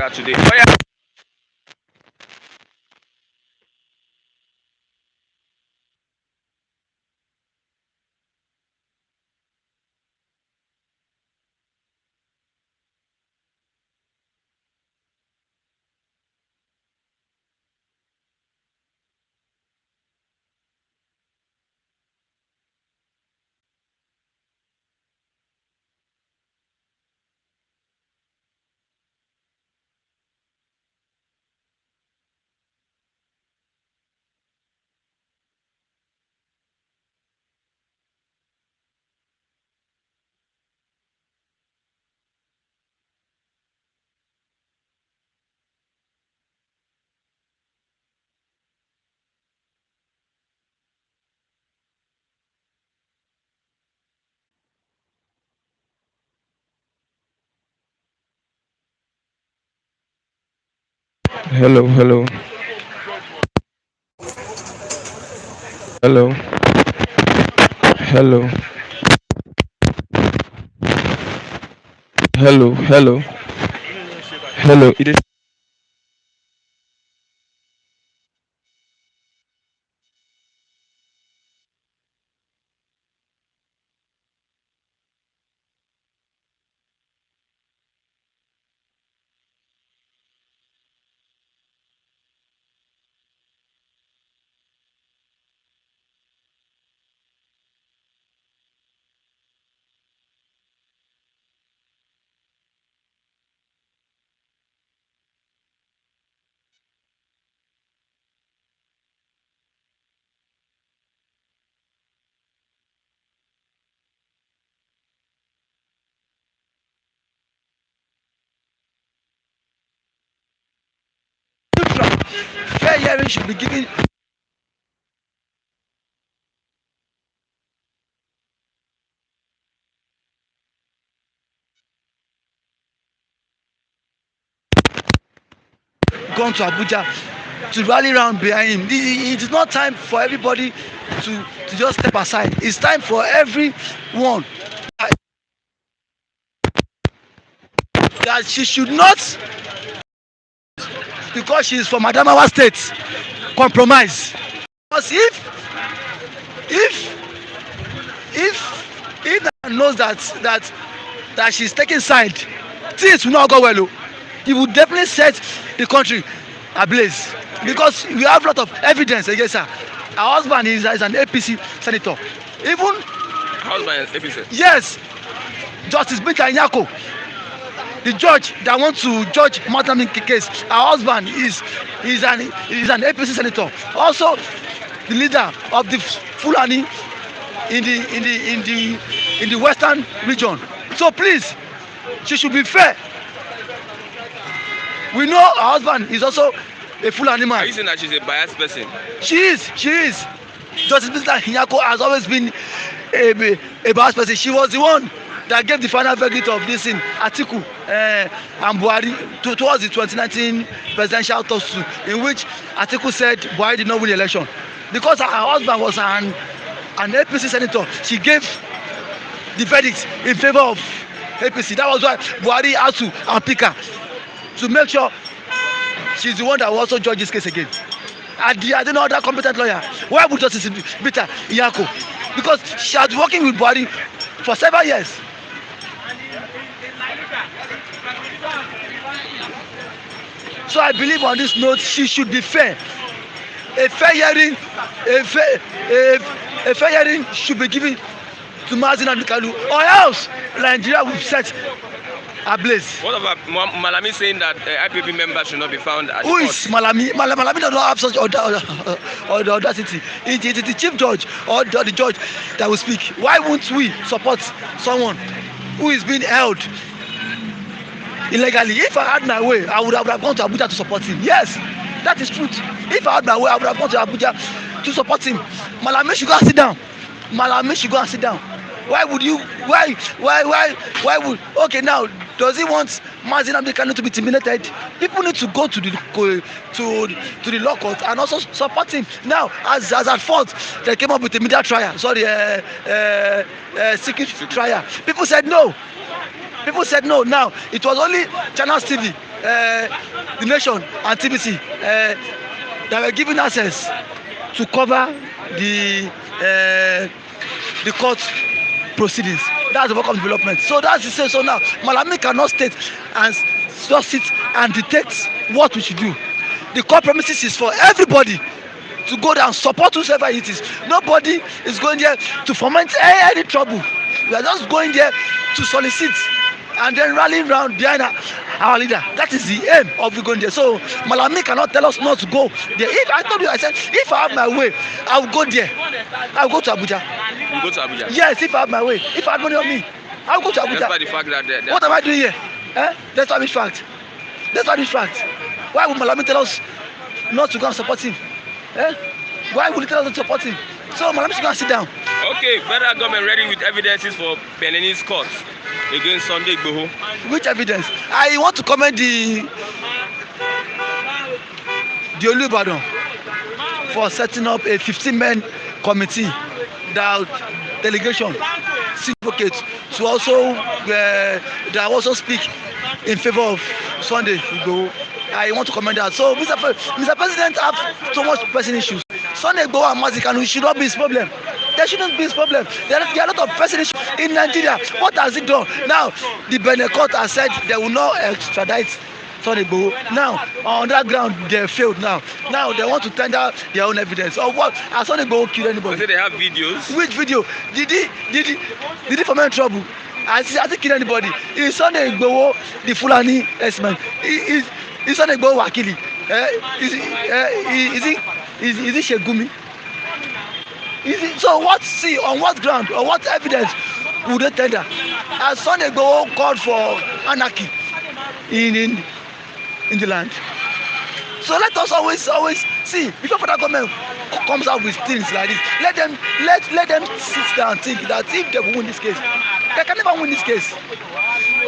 today. Oh, yeah. Hello, hello, hello, hello, hello, hello, hello. It is Fair hearing should be given. Gone to Abuja to rally round behind him. It is not time for everybody to just step aside. It's time for everyone that she should not, because she is from Adamawa State, compromise. Because if if knows that she's taking side, things will not go well. Oh. It will definitely set the country ablaze, because we have a lot of evidence against her. Her husband is an APC senator. Even Husband and episode. yes, Justice Menta the judge that wants to judge Nnamdi case, her husband is an APC senator. Also, the leader of the Fulani in the western region. So please, she should be fair. We know her husband is also a Fulani Are man. you saying that she's a biased person? She is. She is. Justice Mr. Hinyako has always been a bad person. She was the one that gave the final verdict of this in Atiku and Buhari towards the 2019 presidential tussle, in which Atiku said Buhari did not win the election. Because her husband was an APC senator, she gave the verdict in favor of APC. That was why Buhari had to unpick her to make sure she's the one that will also judge this case again. I don't know that competent lawyer. Why would Justice Peter Iyako? Because she has been working with Buhari for several years. So I believe on this note, she should be fair. A fair hearing, a fair, a fair hearing should be given to Nnamdi Kanu, or else Nigeria will set ablaze. What about Malami saying that IPP members should not be found at Who court? is Malami? Malami does not have such audacity. It is the chief judge or the judge that will speak. Why won't we support someone who is being held illegally? If I had my way, I would have gone to Abuja to support him. Yes, that is truth. If I had my way, I would have gone to Abuja to support him. Malami should go and sit down. Malami should go and sit down. Why would you? Why would? Okay, now does he want Nnamdi Kanu to be terminated? People need to go to the law court and also support him. Now, as at fault, they came up with a media trial. Sorry, secret trial. People said no. People said no. Now it was only Channels TV the Nation and TBC that were given access to cover the court proceedings. That's the work of development. So that's the same. So now Malami cannot state and just sit and dictate what we should do. The court premises is for everybody to go there and support whoever it is. Nobody is going there to foment any trouble. We are just going there to solicit and then rallying around behind our leader. That is the aim of going there. So Malami cannot tell us not to go there. If I told you, I said, if I have my way, I will go there. I will go to Abuja. You go to Abuja? Yes, if I have my way. If I have money on me, I will go to Abuja. Despite the fact that what am I doing here? Despite this fact. Despite this fact. Why would Malami tell us not to go and support him? Why would he tell us not to support him? So Malami should go and sit down. Okay, federal government ready with evidences for Benin's court against Sunday Igboho. Which evidence? I want to commend the Olubadan for setting up a 15-man committee that delegation advocates to also that also speak in favor of Sunday Igboho. I want to commend that. So Mr. President have so much pressing issues. Sunday Igboho and Nnamdi Kanu should not be his problem. There shouldn't be his problem. There are a lot of pressing issues in Nigeria. What has it done? Now, the Benin court has said they will not extradite Sunday Igboho. Now, on that ground, they failed now. Now, they want to tender their own evidence. Of what? Has Sunday Igboho killed anybody? They have videos. Which video? Did he foment trouble? Has he killed anybody? Is Sunday Igboho the Fulani S-man? Is Sunday Igboho Wakili? Is he Shegumi? So what? See, on what ground or what evidence would they tender? As Sunday Igboho called for anarchy in the land. So let us always see before federal government comes out with things like this. Let them sit down and think that if they will win this case, they can never win this case.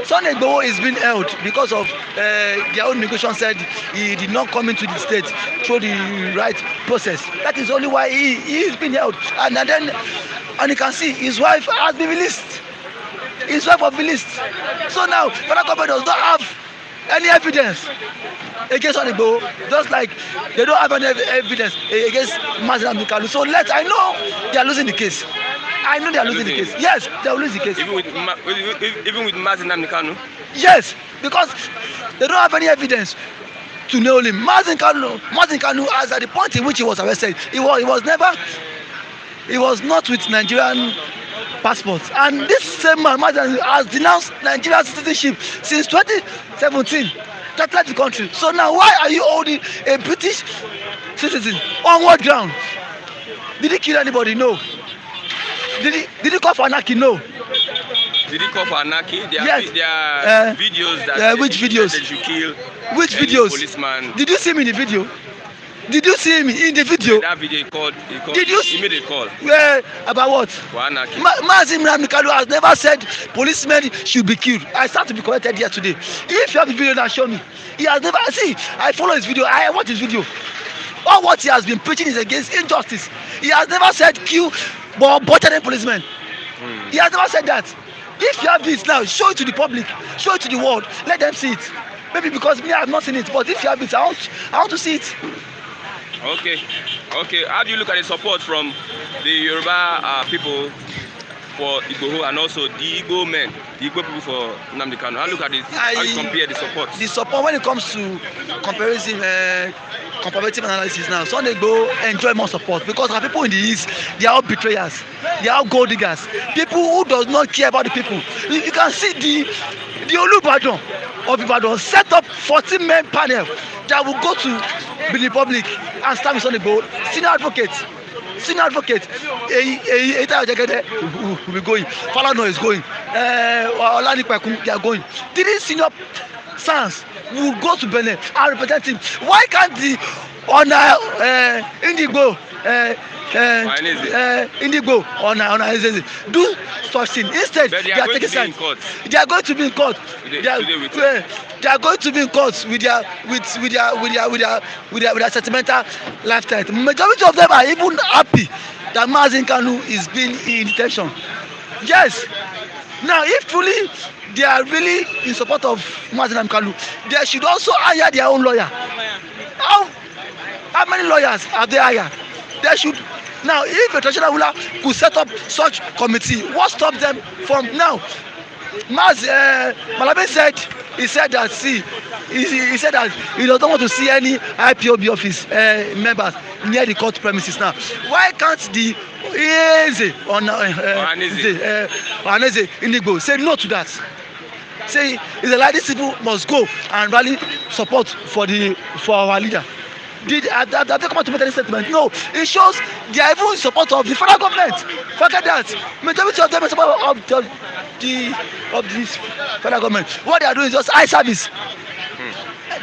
Sunday Igboho is being held because of their own immigration said he did not come into the state through the right process. That is only why he is being held. And you can see his wife has been released. His wife was released. So now federal government does not have any evidence against Sunday Igboho, just like they don't have any evidence against Nnamdi Kanu. So I know they are losing the case. I know they are losing the case. Yes, they will lose the case. Even with Nnamdi Kanu? Yes, because they don't have any evidence to nail him. Nnamdi Kanu, as at the point in which he was arrested, he was not with Nigerian passports. And this same man has denounced Nigerian citizenship since 2017. That left the country. So now why are you holding a British citizen? On what ground? Did he kill anybody? No. Did he call for anarchy? No. Did he call for anarchy? There are videos that which videos? That you kill which videos? Policeman. Did you see him in the video? Did you see him in the video? That video he made a call. About what? For anarchy. Nnamdi Kanu has never said policemen should be killed. I start to be corrected here today. If you have the video now, show me. He has never, see, I follow his video, I watch his video. All what he has been preaching is against injustice. He has never said kill but butcher the policemen. He has never said that. If you have this now, show it to the public, show it to the world, let them see it. Maybe because me I have not seen it, but if you have it, I want to see it. Okay. How do you look at the support from the Yoruba people for Igboho and also the Igbo men, the Igbo people for Nnamdi Kanu? How look at it? How you compare the support? The support when it comes to comparative analysis now, Sunday Igboho enjoy more support because our people in the East, they are all betrayers, they are all gold diggers, people who does not care about the people. You can see the Olubadan of Ibadan set up 14-man panel that will go to the public and stand with Sunday Igboho. Senior advocate Eita Ojegede will be going, Falana is going, Olanipekun they are going. These senior sons will go to Benin and represent him. Why can't the Indigo do such thing? Instead, they are taking sides. They are going to be in court. They are going to be in court with their sentimental lifestyle. Majority of them are even happy that Nnamdi Kanu is being in detention. Yes, Now, if truly they are really in support of Nnamdi Kanu, they should also hire their own lawyer. How many lawyers have they hired? They should. Now, if a traditional ruler could set up such committee, what stops them from now? Malabi said, he said that he doesn't want to see any IPOB office members near the court premises now. Why can't the Ohaneze Inigbo say no to that? Say it's like these people must go and rally support for our leader. Have they come out to make any statement? No. It shows they are even in support of the federal government. Forget that. Majority of them are support of this federal government. What they are doing is just eye service.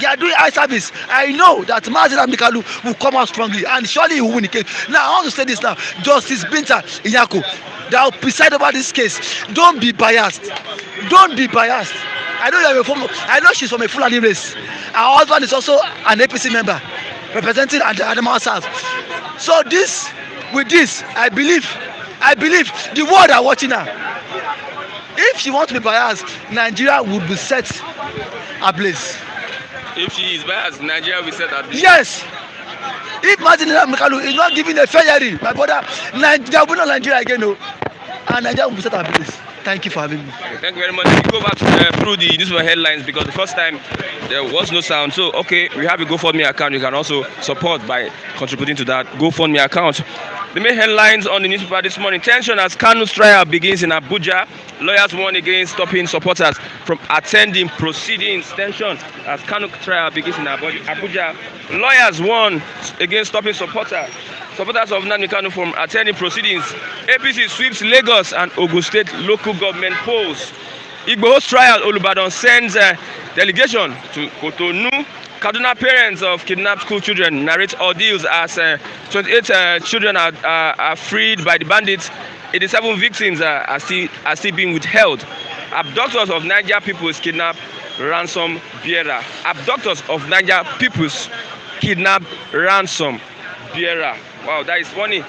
They are doing eye service. I know that Nnamdi Kanu will come out strongly and surely he will win the case. Now I want to say this now. Justice Binta Nyako, that will preside over this case. Don't be biased. Don't be biased. I know she's from a Fulani race. Her husband is also an APC member representing Adamawa South. So with this, I believe the world are watching her. If she wants to be biased, Nigeria would be set ablaze. If she is biased, Nigeria will be set ablaze. Yes. If Nnamdi Kanu is not giving a fair hearing, my brother, there will be no Nigeria again, no. And Nigeria will be set ablaze. Thank you for having me. Okay, thank you very much. We go back through the newspaper headlines because the first time there was no sound. So, okay, we have a GoFundMe account. You can also support by contributing to that GoFundMe account. The main headlines on the newspaper this morning: tension as Kanu's trial begins in Abuja. Lawyers warn against stopping supporters from attending proceedings. Tension as Kanu trial begins in Abuja. Lawyers warn against stopping supporters of Nnamdi Kanu from attending proceedings. APC sweeps Lagos and Ogun State local government polls. Igboho's trial, Olubadan sends a delegation to Kotonu. Kaduna parents of kidnapped school children narrate ordeals as 28 children are freed by the bandits. 87 victims are still being withheld. Abductors of Niger people's kidnap ransom bearer. Abductors of Niger people's kidnap ransom bearer. Wow, that is funny.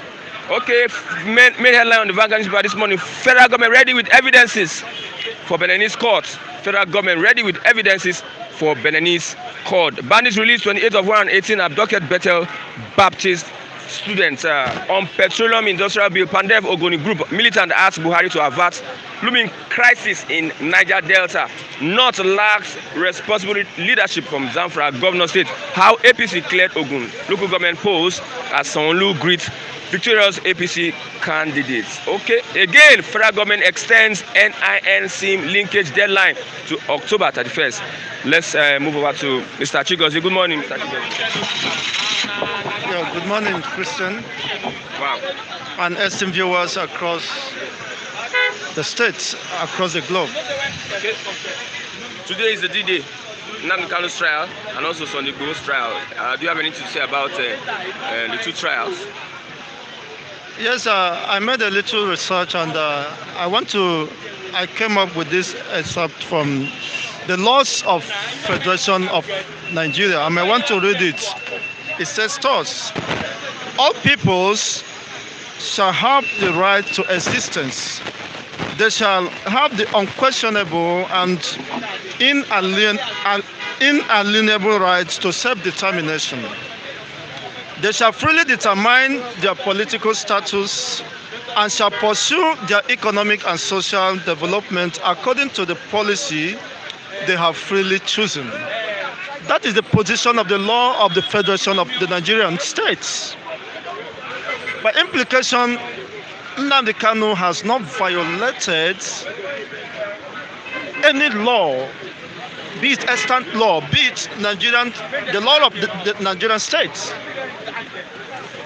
Okay, main headline on the Vanguard newspaper this morning: federal government ready with evidences for Beninese court. Federal government ready with evidences for Beninese court. Bandits released 28 of 118 abducted Bethel Baptist students. On petroleum industrial bill, Pandev Ogoni group militant asked Buhari to avert looming crisis in Niger Delta. North lacks responsible leadership from Zamfara Governor State. How APC cleared Ogun local government polls as Sanwo-Olu greets victorious APC candidates. Okay, again, federal government extends NIN SIM linkage deadline to October 31st. Let's move over to Mr. Chigozie. Good morning, Mr. Chigozie. Yeah, good morning, Christian. Wow. And esteemed viewers across the states, across the globe. Okay. Today is the D-Day, Nnamdi Kanu's trial and also Sunday Igboho's trial. Do you have anything to say about the two trials? Yes, I made a little research and I came up with this excerpt from the laws of Federation of Nigeria. I may want to read it. It says thus: all peoples shall have the right to existence. They shall have the unquestionable and inalienable right to self-determination. They shall freely determine their political status and shall pursue their economic and social development according to the policy they have freely chosen. That is the position of the law of the Federation of the Nigerian states. By implication, Nnamdi Kanu has not violated any law, be it extant law, be it the law of the Nigerian states,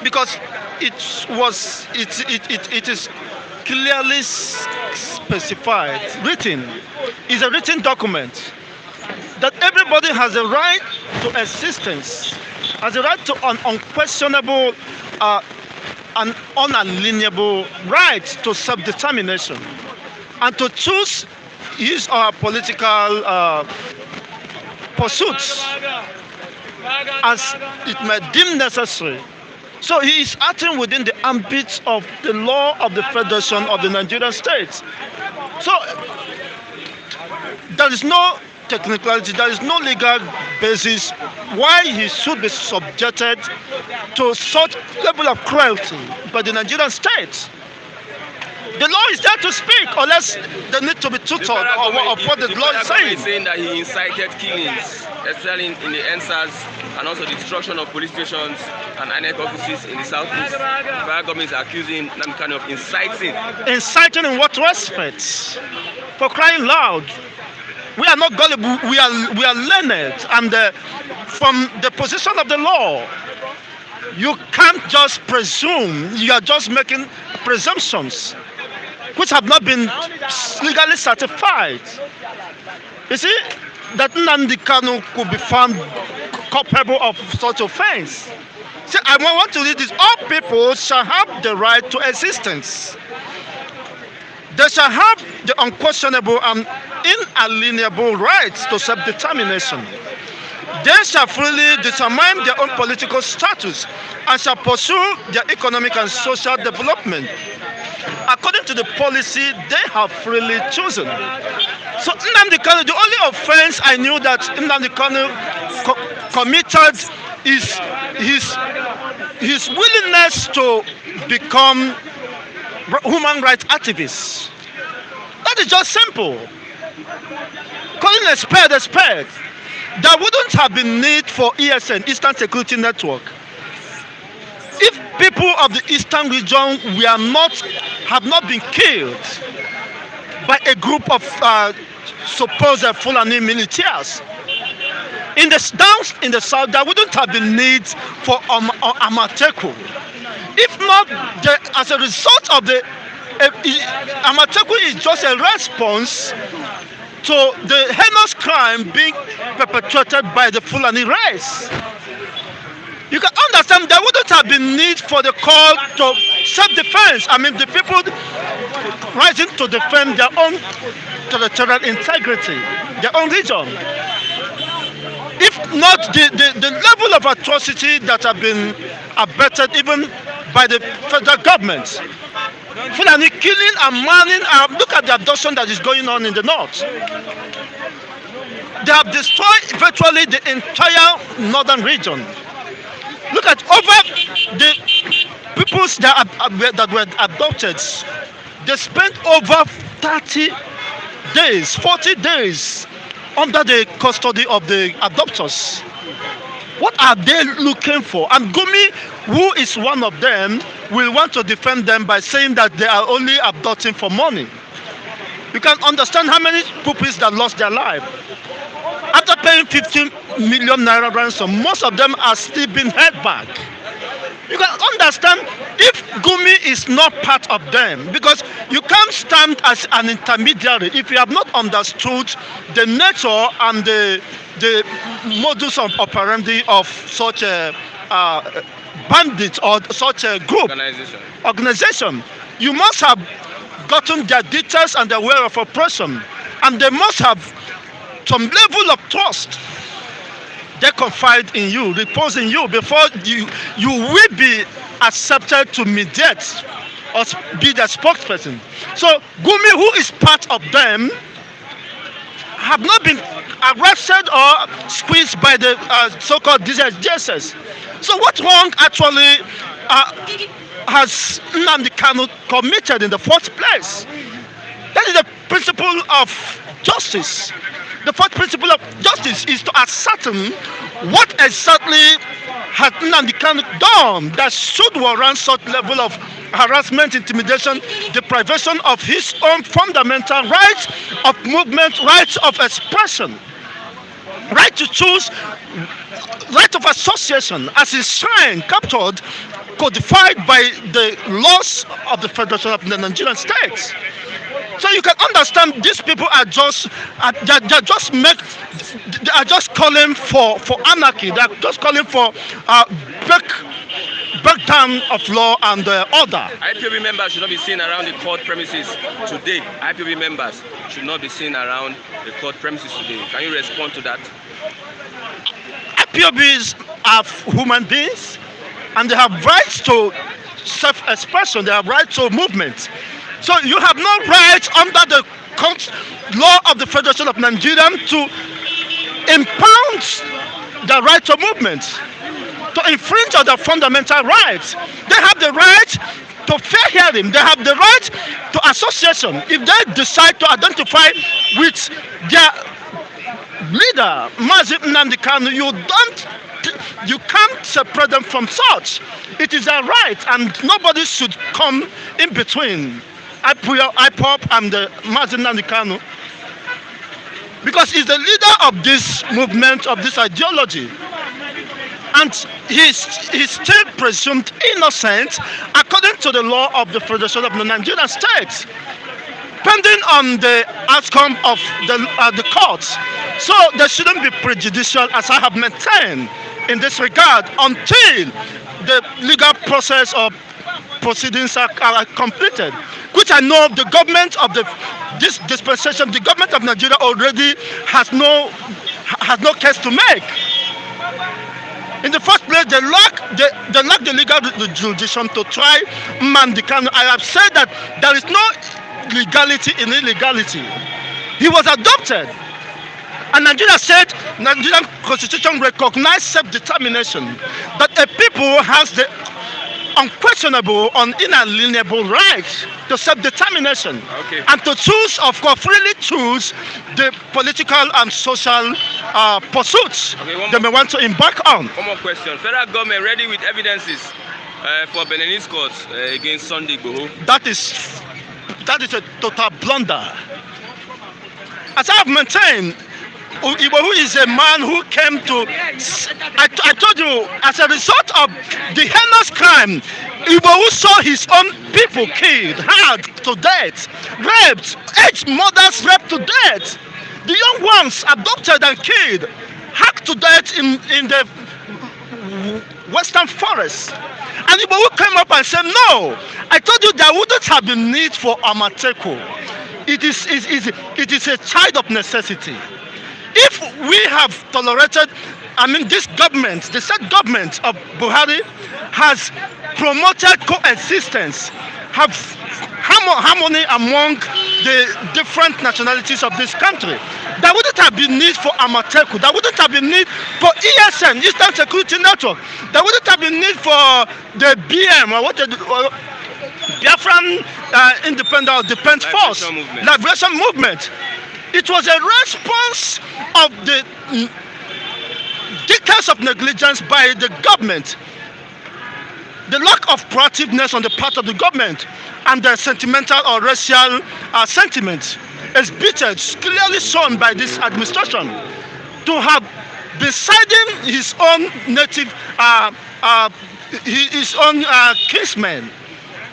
because it is clearly specified, written. It's a written document that everybody has a right to existence, has a right to an unquestionable and unalienable right to self-determination and to choose his political pursuits as it may deem necessary So he is acting within the ambit of the law of the Federation of the Nigerian states. So there is no technicality, there is no legal basis why he should be subjected to such level of cruelty by the Nigerian state. The law is there to speak, unless they need to be tutored of what the law is saying. Saying that he incited killings, especially in the NSAS, and also the destruction of police stations and INEC offices in the southeast. The federal government is accusing Nnamdi Kanu of inciting. Inciting in what respect? For crying loud. We are not gullible, we are learned, and from the position of the law, you can't just presume, you are just making presumptions which have not been legally certified. You see, that Nnamdi Kanu could be found culpable of such offense. See, I want to read this. All people shall have the right to existence. They shall have the unquestionable and inalienable rights to self-determination. They shall freely determine their own political status and shall pursue their economic and social development according to the policy they have freely chosen. So Nnamdi Kanu, the only offense I knew that Nnamdi Kanu committed is his willingness to become human rights activist. That is just simple. Calling a spade a spade. There wouldn't have been need for ESN, Eastern Security Network, if people of the Eastern region have not been killed by a group of supposed Fulani militias. In the south, there wouldn't have been need for Amateku. If not, as a result of the Amateku is just a response to the heinous crime being perpetrated by the Fulani race. You can understand there wouldn't have been need for the call to self-defense. I mean, the people rising to defend their own territorial integrity, their own region. If not the level of atrocity that have been abetted even by the federal government. Fulani killing and manning, look at the abduction that is going on in the north. They have destroyed virtually the entire northern region. Look at over the peoples that were abducted. They spent over 30 days, 40 days under the custody of the abductors. What are they looking for? And Gumi, who is one of them, will want to defend them by saying that they are only abducting for money. You can understand how many pupils that lost their life. After paying 15 million naira ransom, most of them are still being held back. You can understand if Gumi is not part of them, because you can't stand as an intermediary if you have not understood the nature and the modus operandi of such a bandit or such a group organization. You must have gotten their details and their way of operation, and they must have some level of trust. They confide in you, repose in you before you will be accepted to mediate or be the spokesperson. So Gumi, who is part of them, have not been arrested or squeezed by the so-called DSS. So what wrong actually has Nnamdi Kanu committed in the first place? That is the principle of justice. The fourth principle of justice is to ascertain what exactly has Nnamdi Kanu done that should warrant such level of harassment, intimidation, deprivation of his own fundamental rights of movement, rights of expression, right to choose, right of association as enshrined, captured, codified by the laws of the Federation of the Nigerian states. So you can understand these people are just calling for anarchy. They are just calling for breakdown of law and order. IPOB members should not be seen around the court premises today. IPOB members should not be seen around the court premises today. Can you respond to that? IPOBs are human beings. and they have rights to self-expression. They have rights to movement. So you have no right under the law of the Federation of Nigeria to impound the right to movement, to infringe on their fundamental rights. They have the right to fair hearing. They have the right to association. If they decide to identify with their leader, Nnamdi Kanu, you can't separate them from such. It is their right, and nobody should come in between Ipob and the Nnamdi Kanu, because he's the leader of this movement, of this ideology, and he's still presumed innocent according to the law of the Federation of the Nigerian States, pending on the outcome of the courts. So there shouldn't be prejudicial, as I have maintained in this regard, until the legal process of proceedings are completed, which I know the government of this dispensation, the government of Nigeria already has no case to make. In the first place, they lack the legal jurisdiction to try Nnamdi Kanu. I have said that there is no legality in illegality. He was adopted, and Nigeria said Nigerian constitution recognized self-determination, that a people has the unquestionable, inalienable right to self-determination, and to choose, of course, freely choose the political and social pursuits they may want to embark on. One more question. Federal government ready with evidences for Beninese courts against Sunday Igboho? That is a total blunder. As I have maintained, Igboho is a man who came to, I told you, as a result of the heinous crime, Igboho saw his own people killed, hanged to death, raped, aged mothers raped to death, the young ones adopted and killed, hacked to death in the western forest. And Igboho came up and said, no, I told you there wouldn't have been need for Amateku. It is a child of necessity. If we have tolerated, this government, the said government of Buhari has promoted coexistence, have harmony among the different nationalities of this country, there wouldn't have been need for Amateku, there wouldn't have been need for ESN, Eastern Security Network, there wouldn't have been need for the BM, or Biafran Independent Defense Force, Liberation Movement. It was a response of the decades of negligence by the government, the lack of proactiveness on the part of the government, and the sentimental or racial sentiments exhibited, clearly shown by this administration, to have been siding his own native, his own kinsmen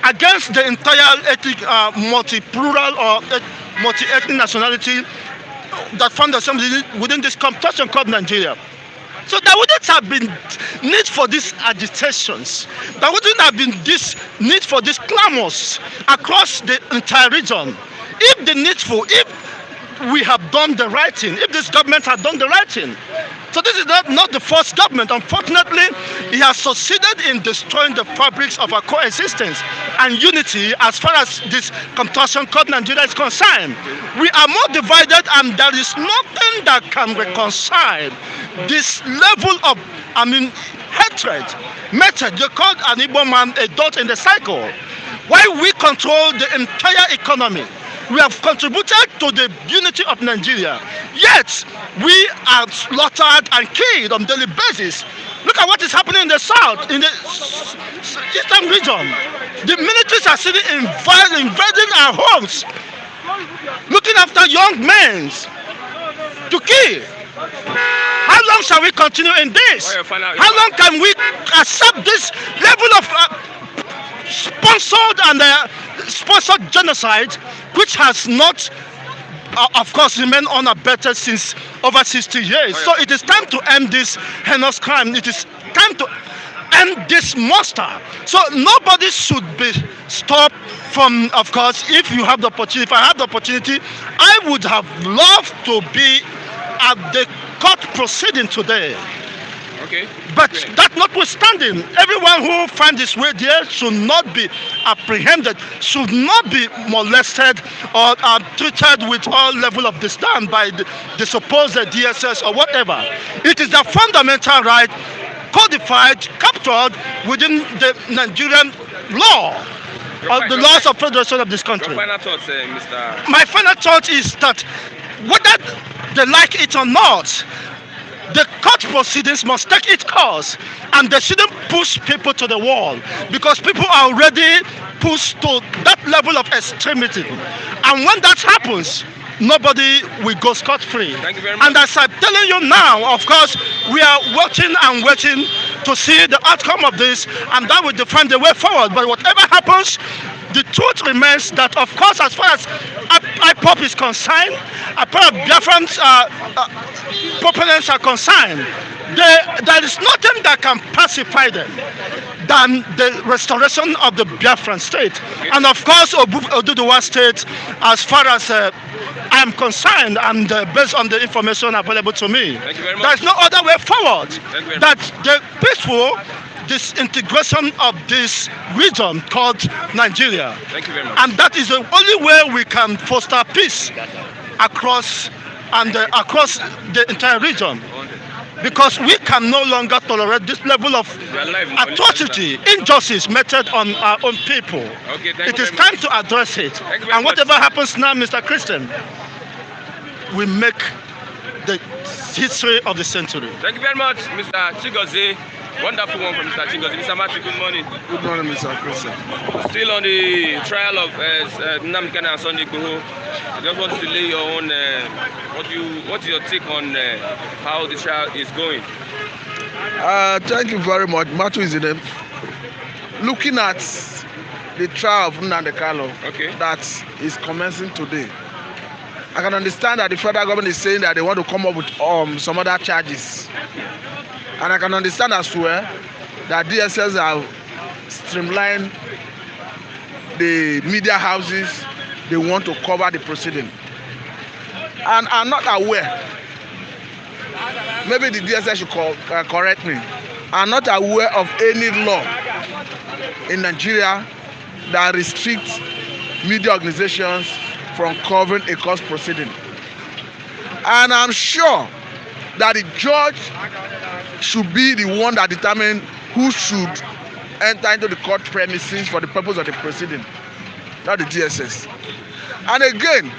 against the entire ethnic, multi-plural or multi-ethnic nationality that found themselves within this competition called Nigeria. So there wouldn't have been need for these agitations. There wouldn't have been this need for these clamors across the entire region. If we have done the right thing, if this government had done the right thing. So this is not the first government. Unfortunately, he has succeeded in destroying the fabrics of our coexistence and unity as far as this contortion called Nigeria is concerned. We are more divided, and there is nothing that can reconcile this level of, hatred. Method, they called an Igbo man a dot in the cycle. While we control the entire economy, we have contributed to the unity of Nigeria. Yet, we are slaughtered and killed on a daily basis. Look at what is happening in the south, in the eastern region. The militaries are sitting invading our homes, looking after young men to kill. How long shall we continue in this? How long can we accept this level of sponsored and sponsored genocide, which has not, of course, remained unabated since over 60 years? So it is time to end this heinous crime. It is time to end this monster. So nobody should be stopped from, of course, if you have the opportunity, if I have the opportunity, I would have loved to be at the court proceeding today. Okay. But that notwithstanding, everyone who finds his way there should not be apprehended, should not be molested or treated with all level of disdain by the supposed DSS or whatever. It is a fundamental right codified, captured within the Nigerian law, or the laws of federation of this country. Your final thoughts, Mr. My final thought is that whether they like it or not, the court proceedings must take its course, and they shouldn't push people to the wall, because people are already pushed to that level of extremity. And when that happens, nobody will go scot-free. Thank you very much. And as I'm telling you now, of course, we are watching and waiting to see the outcome of this, and that will define the way forward. But whatever happens, the truth remains that, of course, as far as Ipob is concerned, as far as Biafran proponents are concerned, there is nothing that can pacify them than the restoration of the Biafran state. And of course, Oduduwa state, as far as I am concerned, and based on the information available to me, there is no other way forward that the peaceful disintegration of this region called Nigeria. Thank you very much. And that is the only way we can foster peace across the entire region. Because we can no longer tolerate this level of atrocity, injustice meted on our own people. Okay, it is time to address it. And whatever happens now, Mr. Christian, we make the history of the century. Thank you very much, Mr. Chigozie. Wonderful one from Mr. Chigozie. Mr. Matthew, good morning. Good morning, Mr. Christian. Still on the trial of Nnamdi Kanu and Sunday Igboho. I just want to lay your own, what's your take on how the trial is going? Thank you very much. Matthew is in them. Looking at the trial of Nnamdi Kanu that is commencing today, I can understand that the federal government is saying that they want to come up with some other charges. And I can understand as well that DSS have streamlined the media houses they want to cover the proceeding. And I'm not aware, maybe the DSS should correct me, I'm not aware of any law in Nigeria that restricts media organizations from covering a court proceeding. And I'm sure that the judge should be the one that determines who should enter into the court premises for the purpose of the proceeding, not the DSS. And again,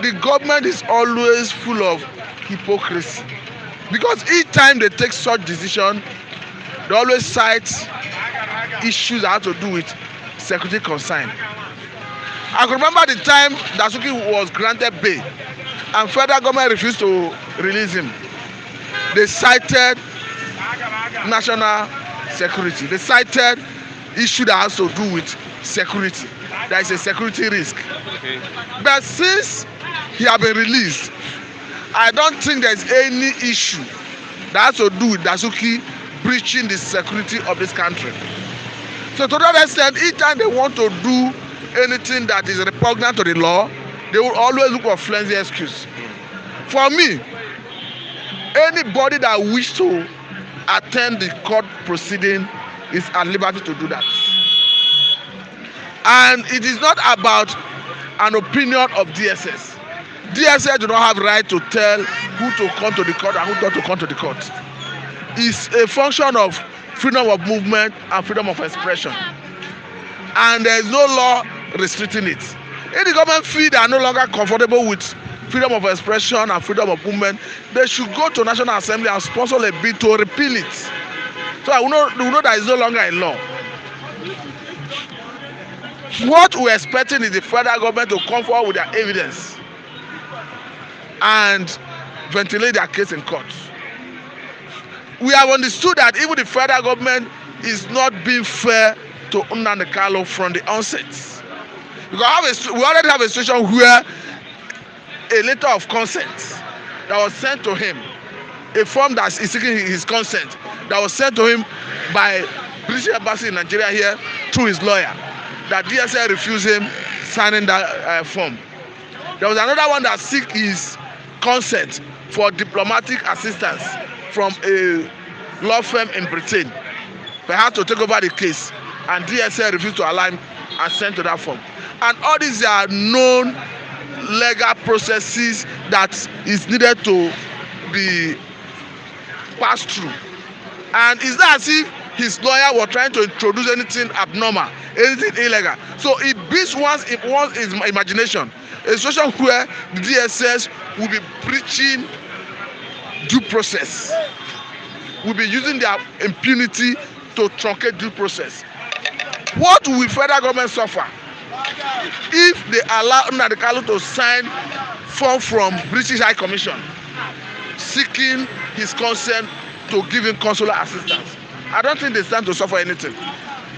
the government is always full of hypocrisy, because each time they take such decision, they always cite issues that have to do with security concern. I can remember the time Dasuki was granted bail and federal government refused to release him. They cited national security. They cited issue that has to do with security. There is a security risk. But since he has been released, I don't think there is any issue that has to do with Dasuki breaching the security of this country. So to that extent, each time they want to do anything that is repugnant to the law, they will always look for flimsy excuse. For me, anybody that wish to attend the court proceeding is at liberty to do that. And it is not about an opinion of DSS. DSS do not have right to tell who to come to the court and who not to come to the court. It's a function of freedom of movement and freedom of expression. And there is no law restricting it. If the government feel they are no longer comfortable with freedom of expression and freedom of movement, they should go to National Assembly and sponsor a bill to repeal it. So we know that it's no longer a law. What we're expecting is the federal government to come forward with their evidence and ventilate their case in court. We have understood that even the federal government is not being fair to Nnamdi Kanu from the onset. Because we already have a situation where a letter of consent that was sent to him, a form that is seeking his consent, that was sent to him by British Embassy in Nigeria here through his lawyer, that DSL refused him signing that form. There was another one that seek his consent for diplomatic assistance from a law firm in Britain, perhaps to take over the case, and DSA refused to allow him and sent to that firm. And all these are known legal processes that is needed to be passed through. And it's not as if his lawyer was trying to introduce anything abnormal, anything illegal. So it beats one's imagination. A situation where the DSS will be breaching due process, will be using their impunity to truncate due process. What will federal government suffer if they allow Nnamdi Kanu to sign form from British High Commission seeking his consent to give him consular assistance? I don't think they stand to suffer anything.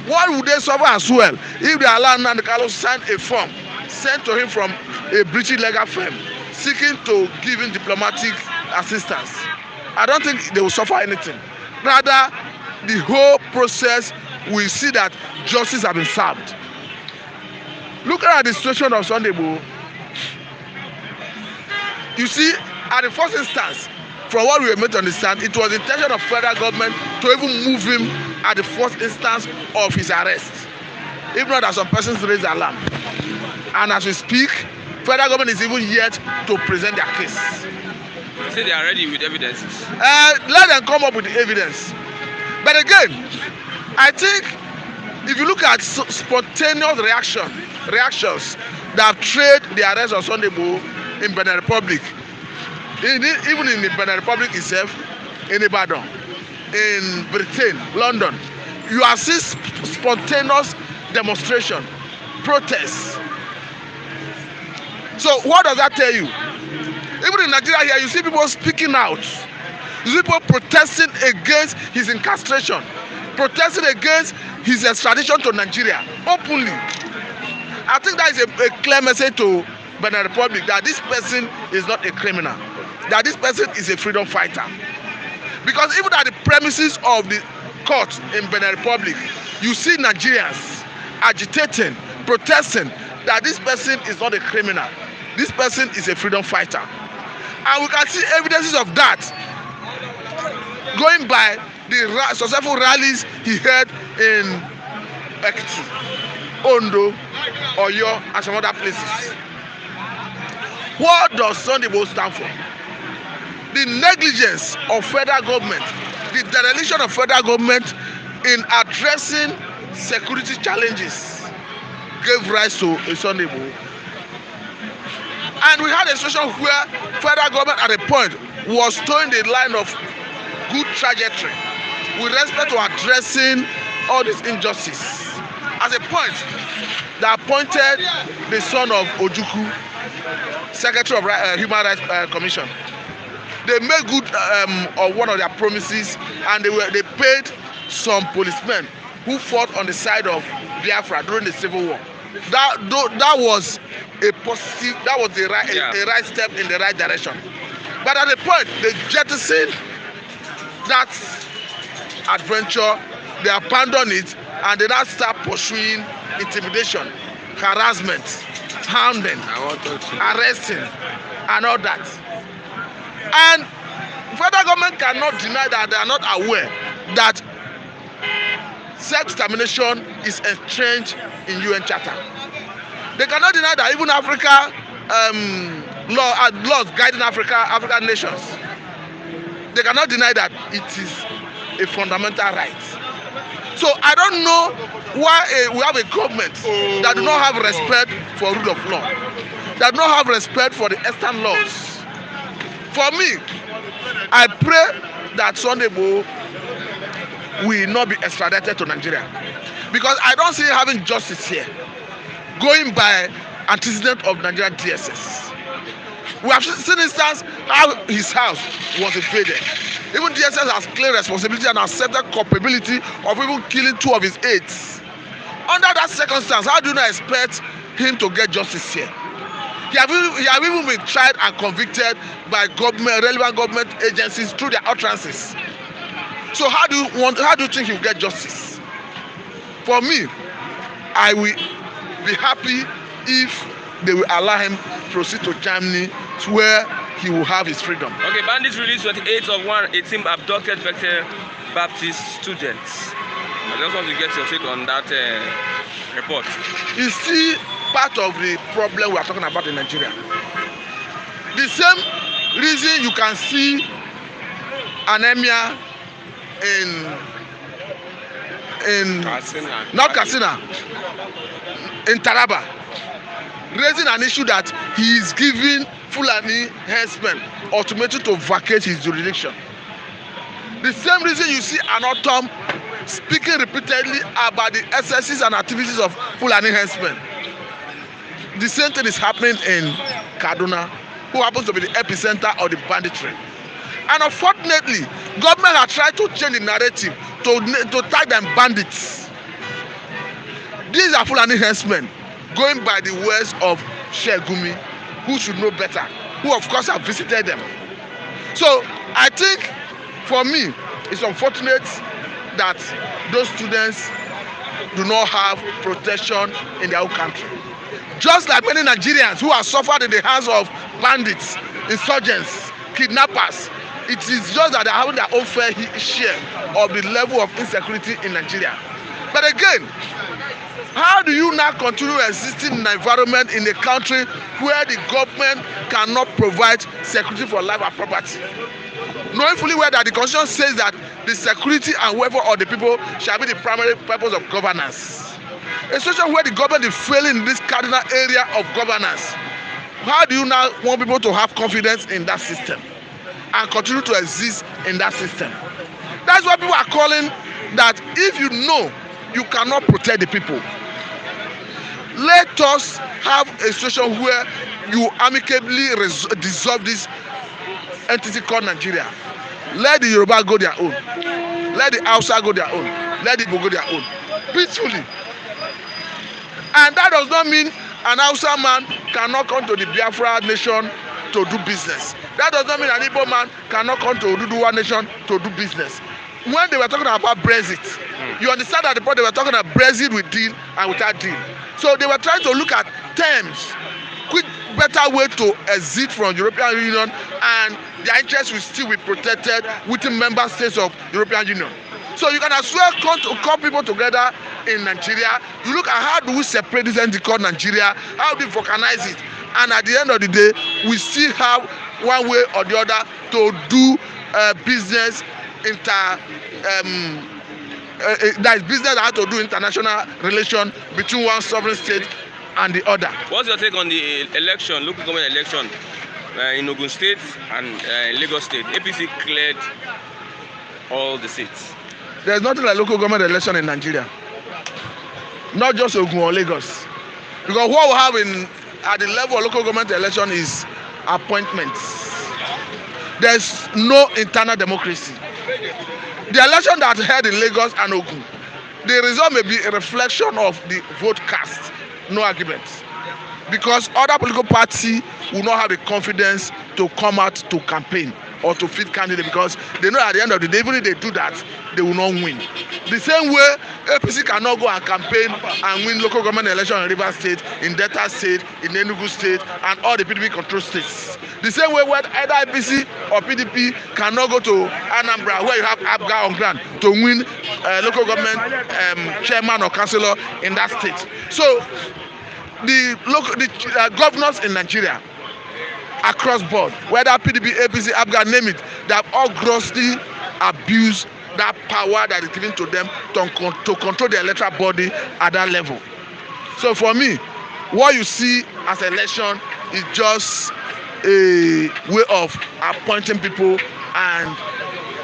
What would they suffer as well if they allow Nnamdi Kanu to sign a form sent to him from a British legal firm seeking to give him diplomatic assistance? I don't think they will suffer anything. Rather, the whole process will see that justice has been served. Looking at the situation of Sunday Igboho, you see, at the first instance, from what we were made to understand, it was the intention of federal government to even move him at the first instance of his arrest. Even though that some persons raised alarm. And as we speak, federal government is even yet to present their case. They say they are ready with evidences. Let them come up with the evidence. But again, I think if you look at spontaneous reactions that have trade the arrest of Sunday Igboho in Benin Republic, even in the Benin Republic itself, in Ibadan, in Britain, London, you are seeing spontaneous demonstration, protests. So what does that tell you? Even in Nigeria here, you see people speaking out. You see people protesting against his incarceration, protesting against his extradition to Nigeria openly. I think that is a clear message to Benin Republic that this person is not a criminal, that this person is a freedom fighter. Because even at the premises of the court in Benin Republic, you see Nigerians agitating, protesting that this person is not a criminal, this person is a freedom fighter. And we can see evidences of that going by the successful rallies he held in Ekiti, Ondo, Oyo, and some other places. What does Sunday Igboho stand for? The negligence of federal government, the dereliction of federal government in addressing security challenges gave rise to a Sunday Igboho. And we had a situation where federal government at a point was towing the line of good trajectory with respect to addressing all these injustices. At a point, they appointed the son of Ojukwu, Secretary of Human Rights Commission. They made good on one of their promises, and they paid some policemen who fought on the side of Biafra during the Civil War. That was a positive, that was a right step in the right direction. But at a point, they jettisoned that adventure, they abandoned it, and they now start pursuing intimidation, harassment, hounding, arresting, and all that. And federal government cannot deny that they are not aware that self-determination is entrenched in UN Charter. They cannot deny that even Africa laws guiding African nations. They cannot deny that it is a fundamental right. So I don't know why we have a government that do not have respect for rule of law, that do not have respect for the extant laws. For me, I pray that Sunday Igboho will not be extradited to Nigeria, because I don't see having justice here, going by antecedent of Nigerian DSS. We have seen instance how his house was invaded. Even DSS has claimed responsibility and accepted culpability of even killing 2 of his aides. Under that circumstance, how do you not expect him to get justice here? He have even been tried and convicted by relevant government agencies through their utterances. So how do you think he will get justice? For me, I will be happy if they will allow him proceed to Germany, where he will have his freedom. Okay, bandits released 28 of 118 abducted vector Baptist students. I just want to get your take on that report. Is still part of the problem we are talking about in Nigeria. The same reason you can see anemia in Katsina. not Katsina, in Taraba, raising an issue that he is giving Fulani herdsmen ultimatum to vacate his jurisdiction. The same reason you see an autumn speaking repeatedly about the excesses and activities of Fulani herdsmen. The same thing is happening in Kaduna, who happens to be the epicenter of the banditry. And unfortunately, government are trying to change the narrative to tag them bandits. These are Fulani herdsmen going by the words of Shegumi, who should know better, who of course have visited them. So I think for me, it's unfortunate that those students do not have protection in their own country. Just like many Nigerians who have suffered in the hands of bandits, insurgents, kidnappers, it is just that they are having their own fair share of the level of insecurity in Nigeria. But again, how do you now continue existing in an environment in a country where the government cannot provide security for life and property? Knowing fully well that the constitution says that the security and welfare of the people shall be the primary purpose of governance. A situation where the government is failing in this cardinal area of governance, how do you now want people to have confidence in that system and continue to exist in that system? That's why people are calling that if you know you cannot protect the people, let us have a situation where you amicably dissolve this entity called Nigeria. Let the Yoruba go their own, let the Hausa go their own, let the Igbo go their own peacefully. And that does not mean an Hausa man cannot come to the Biafra nation to do business. That does not mean an Ipob man cannot come to Oduduwa nation to do business. When they were talking about Brexit, you understand that the point they were talking about Brexit with deal and without deal. So they were trying to look at terms, quick, better way to exit from European Union, and their interests will still be protected within member states of European Union. So you can as well call people together in Nigeria. You look at how do we separate this entity called Nigeria, how do we volcanize it, and at the end of the day, we still have one way or the other to do business that is business that has to do international relation between one sovereign state and the other. What's your take on the election, local government election in Ogun State and Lagos State? APC cleared all the seats. There's nothing like local government election in Nigeria. Not just Ogun or Lagos. Because what we have at the level of local government election is appointments. There's no internal democracy. The election that held in Lagos and Ogun, the result may be a reflection of the vote cast. No arguments. Because other political parties will not have the confidence to come out to campaign or to fit candidate, because they know at the end of the day, even if they do that, they will not win. The same way APC cannot go and campaign and win local government election in Rivers State, in Delta State, in Enugu State, and all the PDP control states. The same way where either APC or PDP cannot go to Anambra, where you have Abuja on ground, to win local government chairman or councillor in that state. So the governors in Nigeria, across board, whether PDP, APC, Abuja, name it, they have all grossly abused that power that is given to them to control the electoral body at that level. So for me, what you see as election is just a way of appointing people and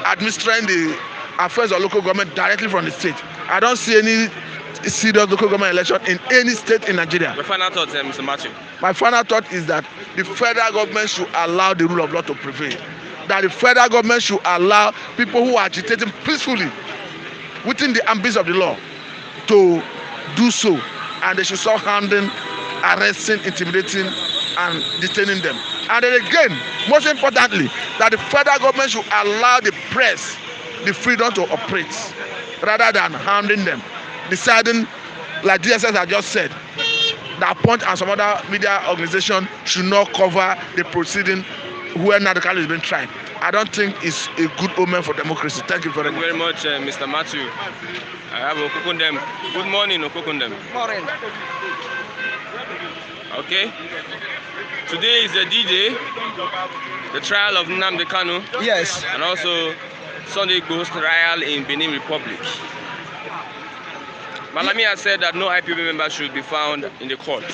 administering the affairs of local government directly from the state. I don't see any serious local government election in any state in Nigeria. My final thought, Mr. Matthew. My final thought is that the federal government should allow the rule of law to prevail. That the federal government should allow people who are agitating peacefully within the ambits of the law to do so, and they should stop handling, arresting, intimidating, and detaining them. And then again, most importantly, that the federal government should allow the press the freedom to operate rather than handling them, deciding, like DSS has just said, that Punch and some other media organization should not cover the proceeding where Nnamdi Kanu is being tried. I don't think it's a good omen for democracy. Thank you very Thank you much. very much, Mr. Matthew. I have Okokundem. Good morning, Okokundem. Morning. Okay. Today is the D-Day, the trial of Nnamdi Kanu, Yes. and also Sunday Igboho's trial in Benin Republic. Malami has said that no IPOB member should be found in the court.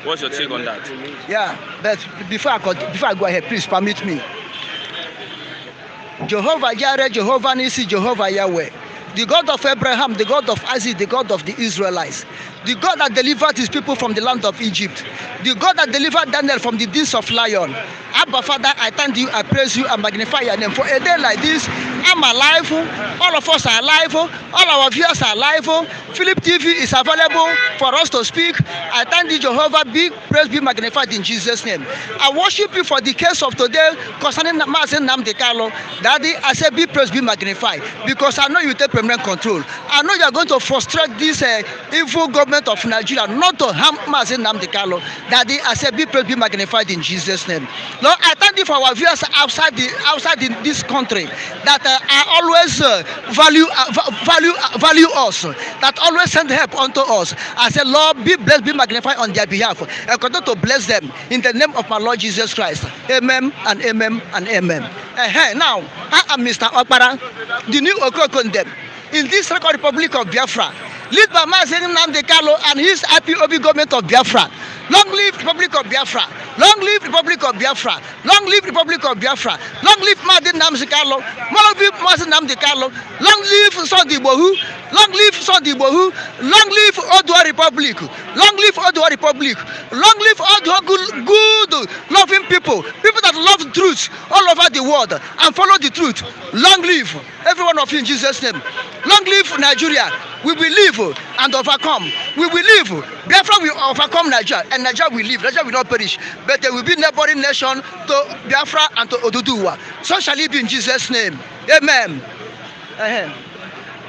What's your take on that? Yeah, but before I go ahead, please permit me. Jehovah Jireh, Jehovah Nisi, Jehovah Yahweh, the God of Abraham, the God of Isaac, the God of the Israelites, the God that delivered his people from the land of Egypt, the God that delivered Daniel from the dens of lion. Abba, Father, I thank you, I praise you, and magnify your name. For a day like this, I'm alive, all of us are alive, all our viewers are alive. Philip TV is available for us to speak. I thank you, Jehovah, be praised, be magnified in Jesus' name. I worship you for the case of today concerning Nnamdi Kanu. Daddy, I say be praised, be magnified, because I know you take permanent control. I know you are going to frustrate this evil government of Nigeria not to harm Nnamdi Kanu. Daddy, I say be praised, be magnified in Jesus' name. Lord, I thank you for our viewers outside this country that are always value us, that always send help unto us. I say, Lord, be blessed, be magnified on their behalf, and continue to bless them in the name of my Lord Jesus Christ. Amen and amen and amen. Now, I am Mr. Okpara, the new Okokundem, in this record Republic of Biafra, led by Nnamdi Kanu and his IPOB government of Biafra. Long live Republic of Biafra. Long live Republic of Biafra. Long live Republic of Biafra. Long live Nnamdi Kanu. Long live Nnamdi Kanu. Long live Sunday Igboho. Long live Sunday Igboho. Long live Odua Republic. Long live Odua Republic. Long live Odua good loving people that love truth all over the world and follow the truth. Long live every one of you in Jesus' name. Long live Nigeria. We will live and overcome. We will live. Biafra will overcome Nigeria, and Nigeria will live. Nigeria will not perish, but there will be neighboring nation to Biafra and to Oduduwa. So shall it be in Jesus' name. Amen.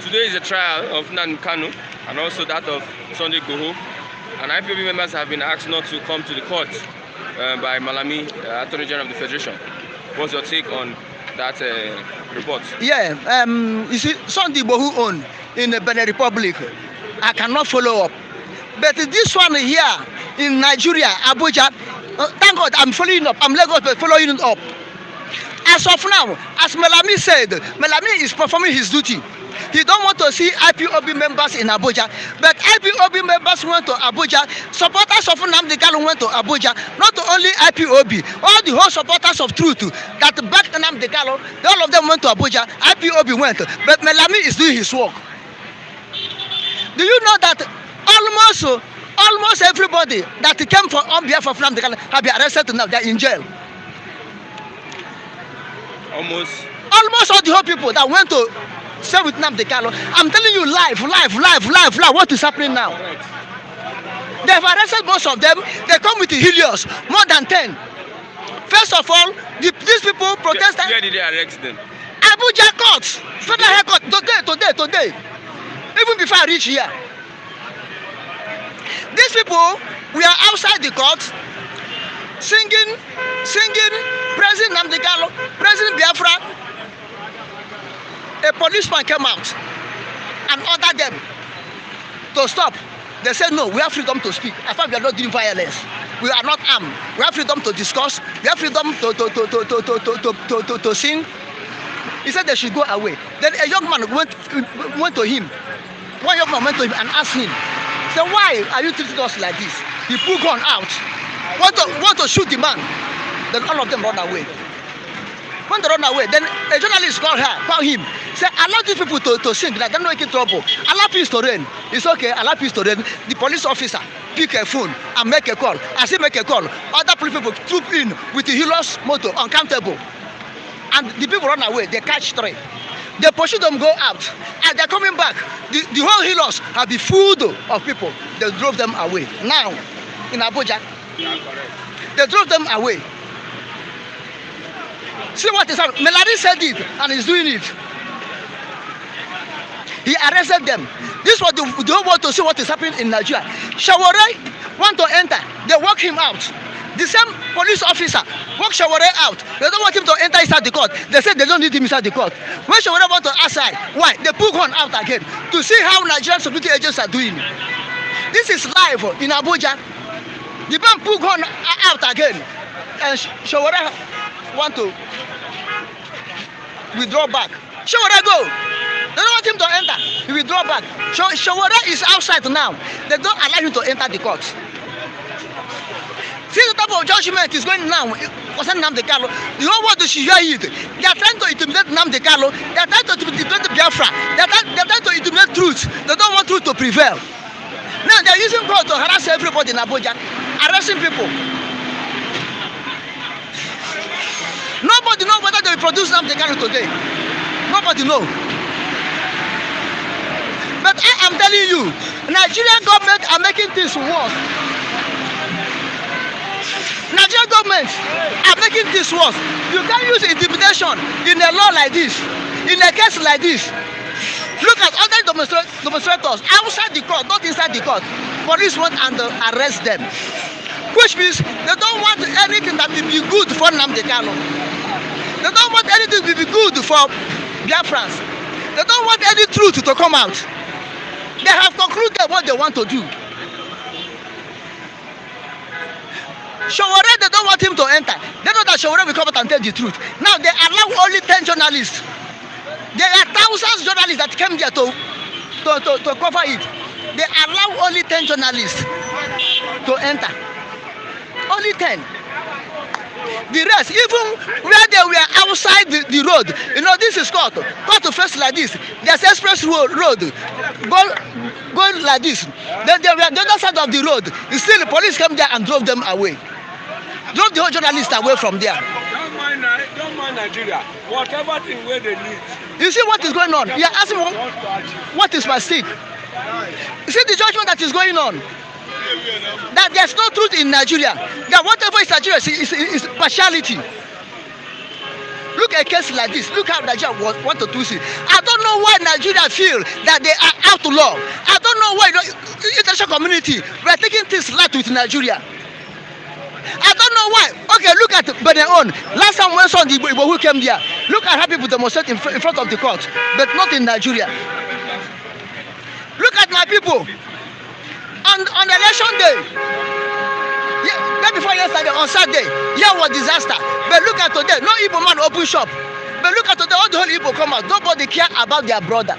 Today is the trial of Nnamdi Kanu and also that of Sunday Igboho. And IPOB members have been asked not to come to the court by Malami, Attorney General of the Federation. What's your take on that report? Yeah, you see, Sunday Igboho own in the Benin Republic, I cannot follow up. But this one here in Nigeria, Abuja, thank God I'm following up. I'm Lagos, but following up. As of now, as Malami said, Malami is performing his duty. He don't want to see IPOB members in Abuja, but IPOB members went to Abuja. Supporters of Nnamdi Kanu went to Abuja. Not only IPOB, all the whole supporters of truth that backed Nnamdi Kanu, all of them went to Abuja. IPOB went, but Malami is doing his work. Do you know that almost everybody that came on behalf of Nnamdi Kanu have been arrested now? They are in jail. Almost all the whole people that went to stay with Nnamdi Kanu. I'm telling you live, what is happening now? They have arrested most of them. They come with the Helios, more than 10. First of all, these people protested. Where did they arrest them? Abuja court, Federal High Court, today. Even before I reach here. These people, we are outside the court, singing, praising Nnamdi Kanu, praising Biafra. A policeman came out and ordered them to stop. They said, no, we have freedom to speak. I thought we are not doing violence. We are not armed. We have freedom to discuss. We have freedom to sing. He said they should go away. Then a young man went to him. One young man went to him and asked him, so why are you treating us like this? He pulled gun out. Want to shoot the man. Then all of them run away. When they run away, then a journalist called him, said, allow these people to sing, like they're not making trouble. Allow peace to reign. It's okay, allow peace to reign. The police officer pick a phone and make a call. As he make a call, other people troop in with the Helios motor, uncountable. And the people run away, they catch three. They pursue them, go out. And they're coming back. The whole Helios have been full of people. They drove them away. Now, in Abuja, they drove them away. See what is happening. Melody said it and he's doing it. He arrested them. This was the whole world to see what is happening in Nigeria. Shawore want to enter. They walk him out. The same police officer walk Shawore out. They don't want him to enter inside the court. They say they don't need him inside the court. When Shawore want to outside, why? They put one out again to see how Nigerian security agents are doing. This is live in Abuja. The man put one out again, and Shawore want to withdraw back. Shawore go. They don't want him to enter. He withdraw back. Shawore is outside now. They don't allow him to enter the court. See the type of judgment is going now concerning Nnamdi Kanu. The whole world should hear it. They are trying to intimidate Nnamdi Kanu. They are trying to intimidate Biafra. They are trying to intimidate truth. They don't want truth to prevail. Now they are using God to harass everybody in Abuja, arresting people. Nobody knows whether they will produce Nnamdi Kanu today. Nobody knows. But I am telling you, Nigerian government are making things worse. Nigerian government are making this worse. You can't use intimidation in a law like this, in a case like this. Look at other demonstrators outside the court, not inside the court. Police want and arrest them, which means they don't want anything that will be good for Nnamdi Kanu. They don't want anything to be good for Biafrans. They don't want any truth to come out. They have concluded what they want to do. Shawore, they don't want him to enter. They know that Shawore will come out and tell the truth. Now they allow only 10 journalists. There are thousands of journalists that came there to cover it. They allow only 10 journalists to enter. Only 10. The rest, even where they were outside the road, you know, this is court. Court to face like this. There's express road going like this. Then they were on the other side of the road. Still, the police came there and drove them away. Drove the whole journalists away from there. Don't mind Nigeria. Whatever thing where they need. You see what is going on? You are asking what is my stake? You see the judgment that is going on? That there's no truth in Nigeria. That whatever is Nigeria is partiality. Look at a case like this. Look how Nigeria want to do it. I don't know why Nigeria feel that they are outlaw. I don't know why the international community we are taking things light with Nigeria. I don't know why. Okay, look at Benin. Last time when son Ipob who came there, look at how people demonstrate in front of the court, but not in Nigeria. Look at my people. On the election day, day before yesterday, on Saturday, here was disaster. But look at today, no Igbo man open shop. But look at today, all the whole Igbo come out. Nobody care about their brother.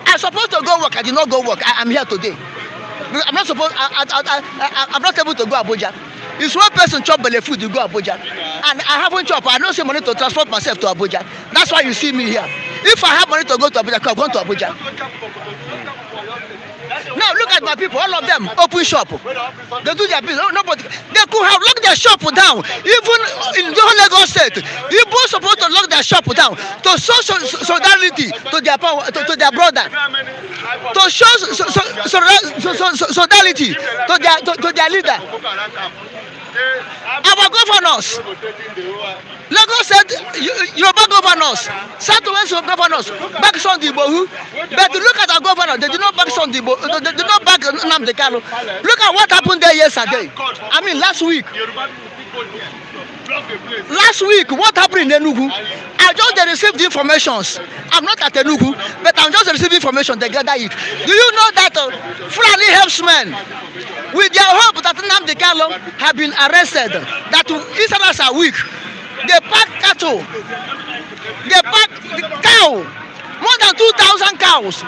I'm supposed to go work. I did not go work. I'm here today. I'm not supposed. I'm not able to go Abuja. It's one person chop belly food to go Abuja, and I haven't chop. I don't see money to transport myself to Abuja. That's why you see me here. If I have money to go to Abuja, I've gone to Abuja. Now look at my people, all of them open shop. They do their business. Nobody, they could have locked their shop down. Even in the whole Lagos state, people are supposed to lock their shop down to show solidarity to their power, to their brother, to show solidarity to their leader. Our governors, Lagos said, Yoruba governors, Southwest governors, back on the Ipob. But look at our governor, they did not back on the Ipob, they did not back Nnamdi Kanu. Look at what happened there yesterday. I mean, last week. Last week, what happened in Enugu? I just received the information. I'm not at Enugu, but I'm just receiving information. They gather it. Do you know that Fulani herdsmen, with their hope that Nnamdi Kanu have been arrested, that Israelites are weak, they pack cattle, they pack cow, more than 2,000 cows.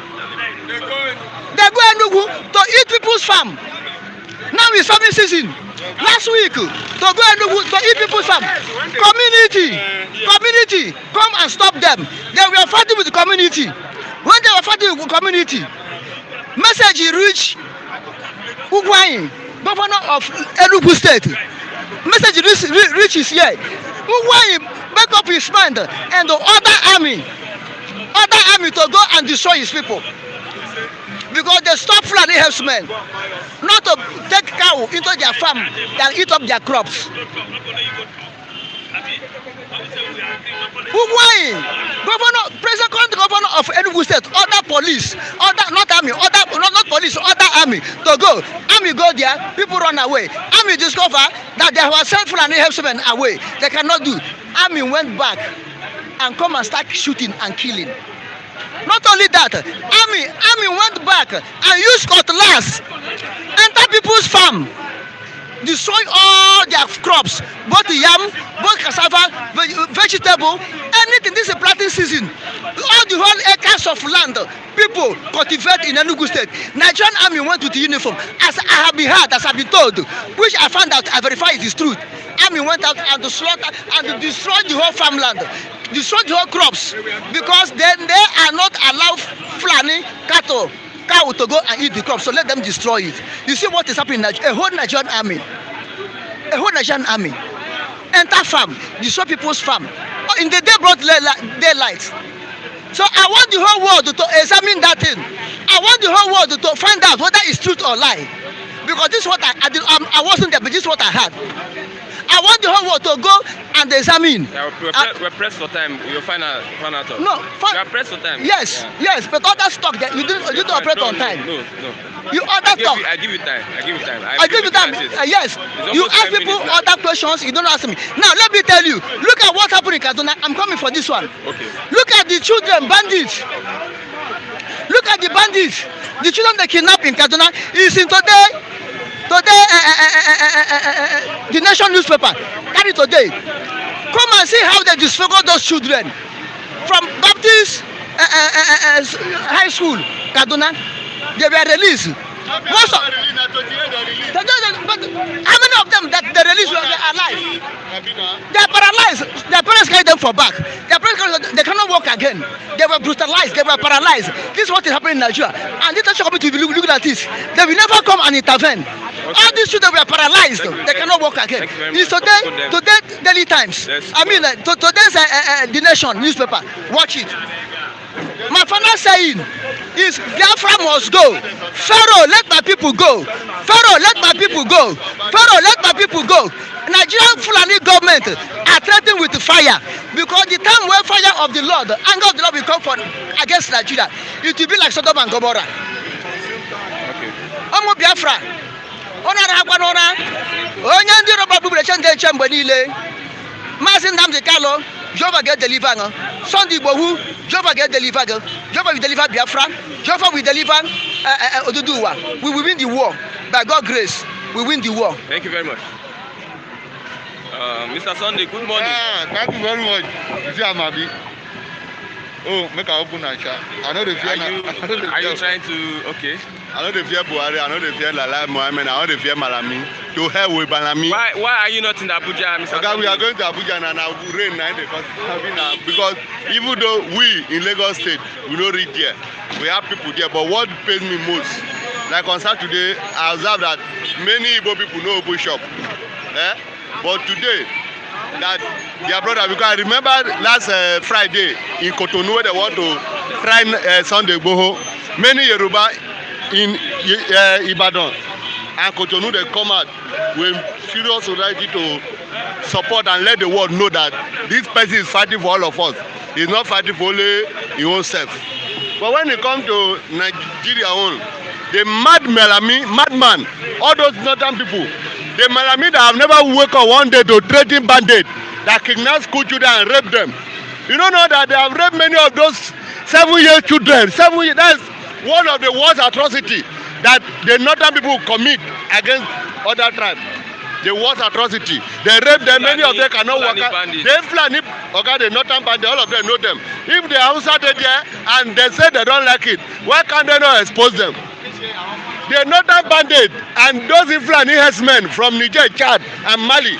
They go Enugu to eat people's farm. Now it's farming season. Last week, to go Enugu to eat people's farm. Community, come and stop them. They were fighting with the community. When they were fighting with the community, message reached Ugwain, governor of Enugu State. Message reaches here. Ugwain make up his mind and the other army to go and destroy his people. Because they stop Fulani herdsmen not to take cow into their farm and eat up their crops. Ugwain, president governor of Enugu State order police, not army, not police, order army to go. Army go there, people run away. Army discover that there were several and herdsmen away. They cannot do. Army went back and come and start shooting and killing. Not only that, army went back and used cutlass, enter people's farm, destroy all their crops, both yam, both cassava, vegetable, anything. This is a planting season. All the whole acres of land people cultivate in Enugu State. Nigerian army went with the uniform, as I have been heard, as I have been told, which I found out, I verified it is truth. Army went out and to slaughter and to destroy the whole farmland, destroy the whole crops, because then they are not allowed Fulani cattle, cow to go and eat the crops. So let them destroy it. You see what is happening in Nigeria? A whole Nigerian army enter farm, destroy people's farm. In the day broad daylight. So I want the whole world to examine that thing. I want the whole world to find out whether it's truth or lie. Because this is what I wasn't there, but this is what I had. I want the whole world to go and examine. Yeah, we're pressed for time. You'll find out. No, we are pressed for time. Yes, yeah. Yes, but other stock that you don't operate on time. No. You order stock. I give you time. I give you time. Yes. You ask people other questions. You don't ask me. Now let me tell you. Look at what happened in Kaduna. I'm coming for this one. Okay. Look at the children, bandits. Look at the bandits. The children they kidnapped in Kaduna is in today. The Nation newspaper carry today. Come and see how they disfigure those children from Baptist high school, Kaduna. They were released. Most of, but how many of them that they released were alive? They are paralyzed. Their parents carry them for back. Their parents they cannot walk again. They were brutalized. They were paralyzed. This is what is happening in Nigeria. And this is coming to be looking at this. They will never come and intervene. All these children were paralyzed. They cannot walk again. It's today Daily Times. I mean, today's The Nation newspaper. Watch it. My final saying is Biafra must go. Pharaoh, let my people go. Pharaoh, let my people go. Pharaoh, let my people go. Nigerian Fulani government are threatened with fire because the time when fire of the Lord, the anger of the Lord will come for against Nigeria. It will be like Sodom and Gomorrah. Omo Biafra. Ona rakwanona. Onye ndị roba bubere chendeche mgbe niile. Maazị Nnamdi Kanu, Jehovah get deliver. Sunday Igbohu, Jehovah get deliver. Jehovah will deliver Biafra. Jehovah will deliver Oduduwa. We will win the war. By God's grace, we win the war. Thank you very much. Mr. Sunday, good morning. Thank you very much. You see, Amabi. Oh, make I open and chat. I know the fear. Are you trying to? Okay. I know the fear Buhari. I know the fear Lala Mohammed. I know the fear Malami. To hell with Malami. Why are you not in Abuja, Mr. Okay, we are going to Abuja and now rain because even though we in Lagos State we don't reach there, we have people there. But what pains me most, like on Saturday, I observed that many Ipob people know Ipob shop. But today, that their brother, because I remember last Friday in Cotonou where they want to try Sunday Igboho, many Yoruba in Ibadan and Cotonou they come out with serious society to support and let the world know that this person is fighting for all of us. He's not fighting for only his own self. But when it comes to Nigeria own, the madman, all those northern people, the Malami that have never woke up one day to threaten bandits that kidnap school children and rape them. You don't know that they have raped many of those 7-year children. 7 years, that's one of the worst atrocity that the northern people commit against other tribes. The worst atrocity. They rape them, many of them cannot walk out. They Fulani, okay, the northern bandits, all of them know them. If they are outside there and they say they don't like it, why can't they not expose them? The northern bandits and those Fulani herdsmen from Niger, Chad, and Mali,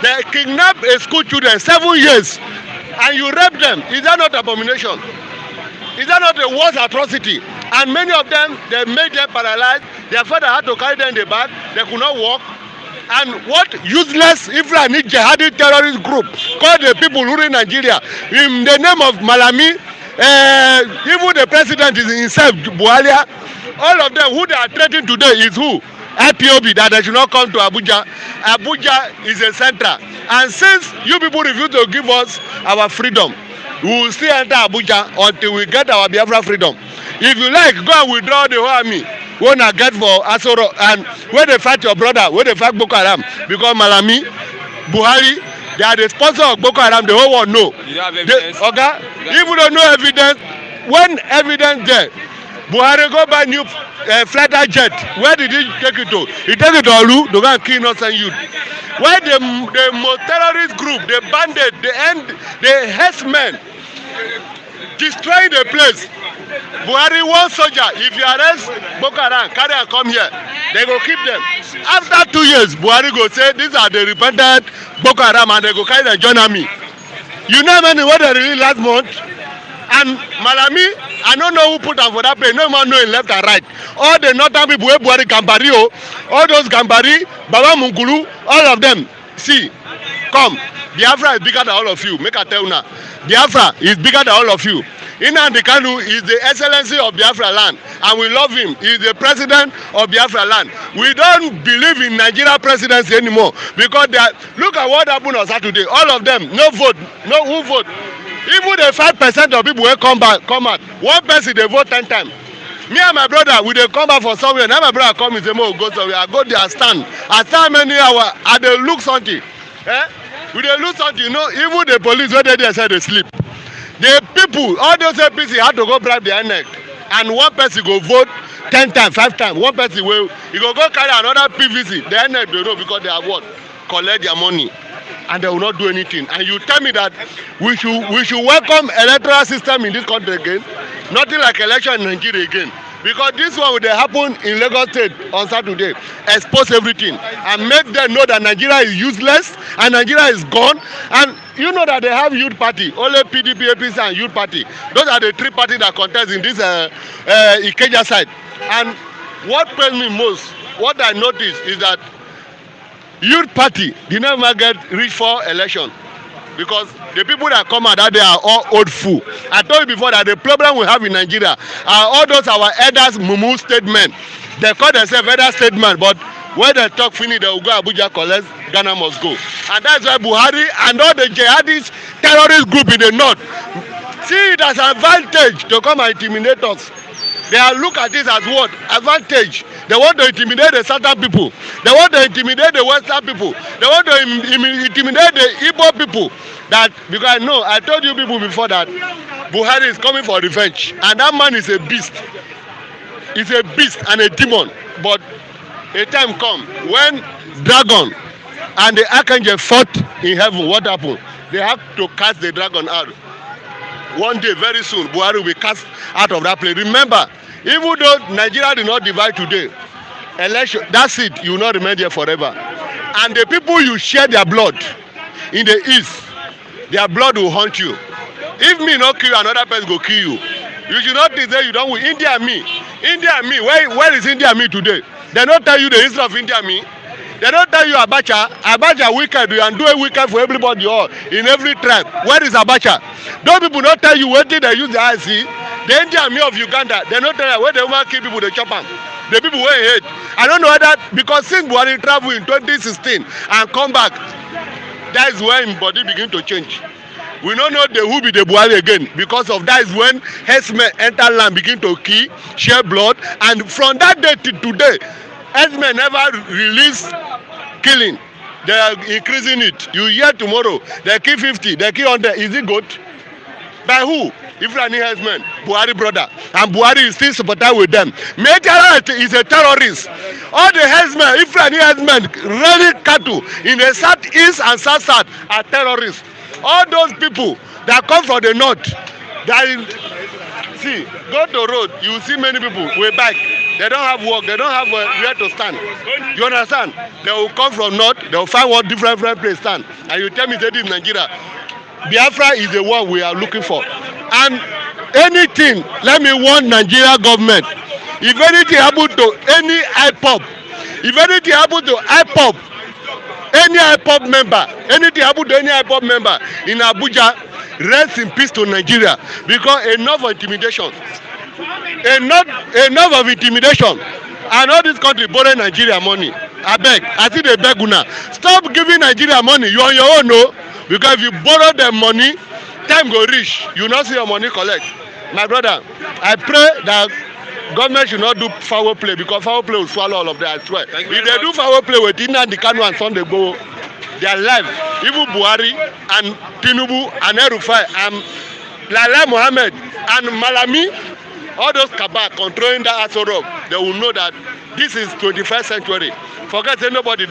they kidnap a school children 7 years, and you rape them. Is that not abomination? Is that not the worst atrocity? And many of them, they made them paralyzed. Their father had to carry them in the back. They could not walk. And what useless Fulani jihadi terrorist group called the people ruling Nigeria in the name of Malami, even the president is himself, Buhari. All of them who they are threatening today is who? Ipob, that they should not come to Abuja. Abuja is a center. And since you people refuse to give us our freedom, we will still enter Abuja until we get our Biafra freedom. If you like, go and withdraw the whole army. When I get for Asoro and when they fight your brother, when they fight Boko Haram, because Malami, Buhari, they are the sponsor of Boko Haram, the whole world know. You have evidence? Okay? If you don't know evidence, when evidence there, Buhari go buy new fighter jet. Where did he take it to? He take it to Olu, they go and kill innocent youth. Where the terrorist group, the bandit, the herdsmen, destroying the place. Buhari one soldier, if you arrest Boko Haram, carry and come here, they go keep them. After 2 years, Buhari go say these are the repentant Boko Haram and they go carry them join army. You know how many what they released last month? And Malami, I don't know who put am for that place, no man know in left and right. All the northern people wey Buhari Gambari all those Gambari, Baba Mungulu, all of them, see, come, Biafra is bigger than all of you, make I tell you now. Biafra is bigger than all of you. Nnamdi Kanu is the excellency of Biafra land and we love him. He is the president of Biafra land. We don't believe in Nigeria presidency anymore because look at what happened on Saturday. All of them, no vote, no who vote. Even the 5% of people wey come out, one person dey vote 10 times. Me and my brother, we dey come back for somewhere. Now my brother come and say, "Mo go somewhere." I go there, stand. I stand many hours. I dey look something. We dey look something. You know, even the police wey dey there say they sleep. The people, all those APC had to go bribe their neck, and one person go vote 10 times, 5 times. One person will he go carry another PVC. The neck they know because they have what collect their money, and they will not do anything. And you tell me that we should welcome electoral system in this country again? Nothing like election in Nigeria again. Because this one will happen in Lagos State on Saturday, expose everything and make them know that Nigeria is useless and Nigeria is gone. And you know that they have youth party, only PDP, APC and youth party. Those are the three parties that contest in this Ikeja side. And what pains me most, what I noticed is that youth party did never get reach for election. Because the people that come out that day are all old fool. I told you before that the problem we have in Nigeria are all those our elders mumu statement. They call themselves elder statement, but when they talk finish, they will go Abuja collect, Ghana must go. And that's why Buhari and all the jihadist terrorist group in the north see it as an advantage to come and intimidate us. They are look at this as what? Advantage. They want to intimidate the southern people. They want to intimidate the western people. They want to intimidate the Ipob people. That because I know, I told you people before that Buhari is coming for revenge. And that man is a beast. He's a beast and a demon. But a time come when dragon and the archangel fought in heaven, what happened? They have to cast the dragon out. One day, very soon, Buhari will be cast out of that place. Remember, even though Nigeria did not divide today, election, that's it, you will not remain there forever. And the people you share their blood in the east, their blood will haunt you. If me not kill you, another person go kill you. You should not say you don't win. India and me. Where is India and me today? They don't tell you the history of India and me. They don't tell you Abacha wicked and do a wicked for everybody or in every tribe. Where is Abacha? Those people don't tell you what they use the IC. The Indian army of Uganda, they don't tell you where they want to kill people, they chop them. The people were hate. I don't know whether because since Buhari travel in 2016 and come back, that is when body begin to change. We don't know who be the Buhari again because of that is when herdsmen enter land, begin to kill, share blood, and from that day to today, herdsmen never release killing. They are increasing it. You hear tomorrow, they kill 50, they kill 100. Is it good? By who? Ifrani herdsmen, Buhari brother, and Buhari is still supported with them. Menta is a terrorist. All the herdsmen, Ifrani herdsmen, running cattle in the southeast and south are terrorists. All those people that come from the north, see, go to road, you see many people with bike. They don't have work, they don't have where to stand. You understand? They will come from north, they will find one different place to stand. And you tell me that this is Nigeria. Biafra is the one we are looking for. And anything, let me warn Nigeria government. If anything happen to any Ipob, if anything happen to Ipob, any Ipob member, anything happen to any Ipob member in Abuja, rest in peace to Nigeria. Because enough of intimidation. Enough of intimidation. And all this country borrow Nigeria money. I beg. I see they beg una. Stop giving Nigeria money. You on your own, no? Because if you borrow them money, time go reach, you not see your money collect. My brother, I pray that government should not do foul play because foul play will swallow all of that. I swear. If they do foul play with Nnamdi Kanu and Sunday go, their life, even Buhari and Tinubu and El-Rufai and Lala Mohammed and Malami, all those cabal controlling that Aso Rock, they will know that this is 21st century. Forget that nobody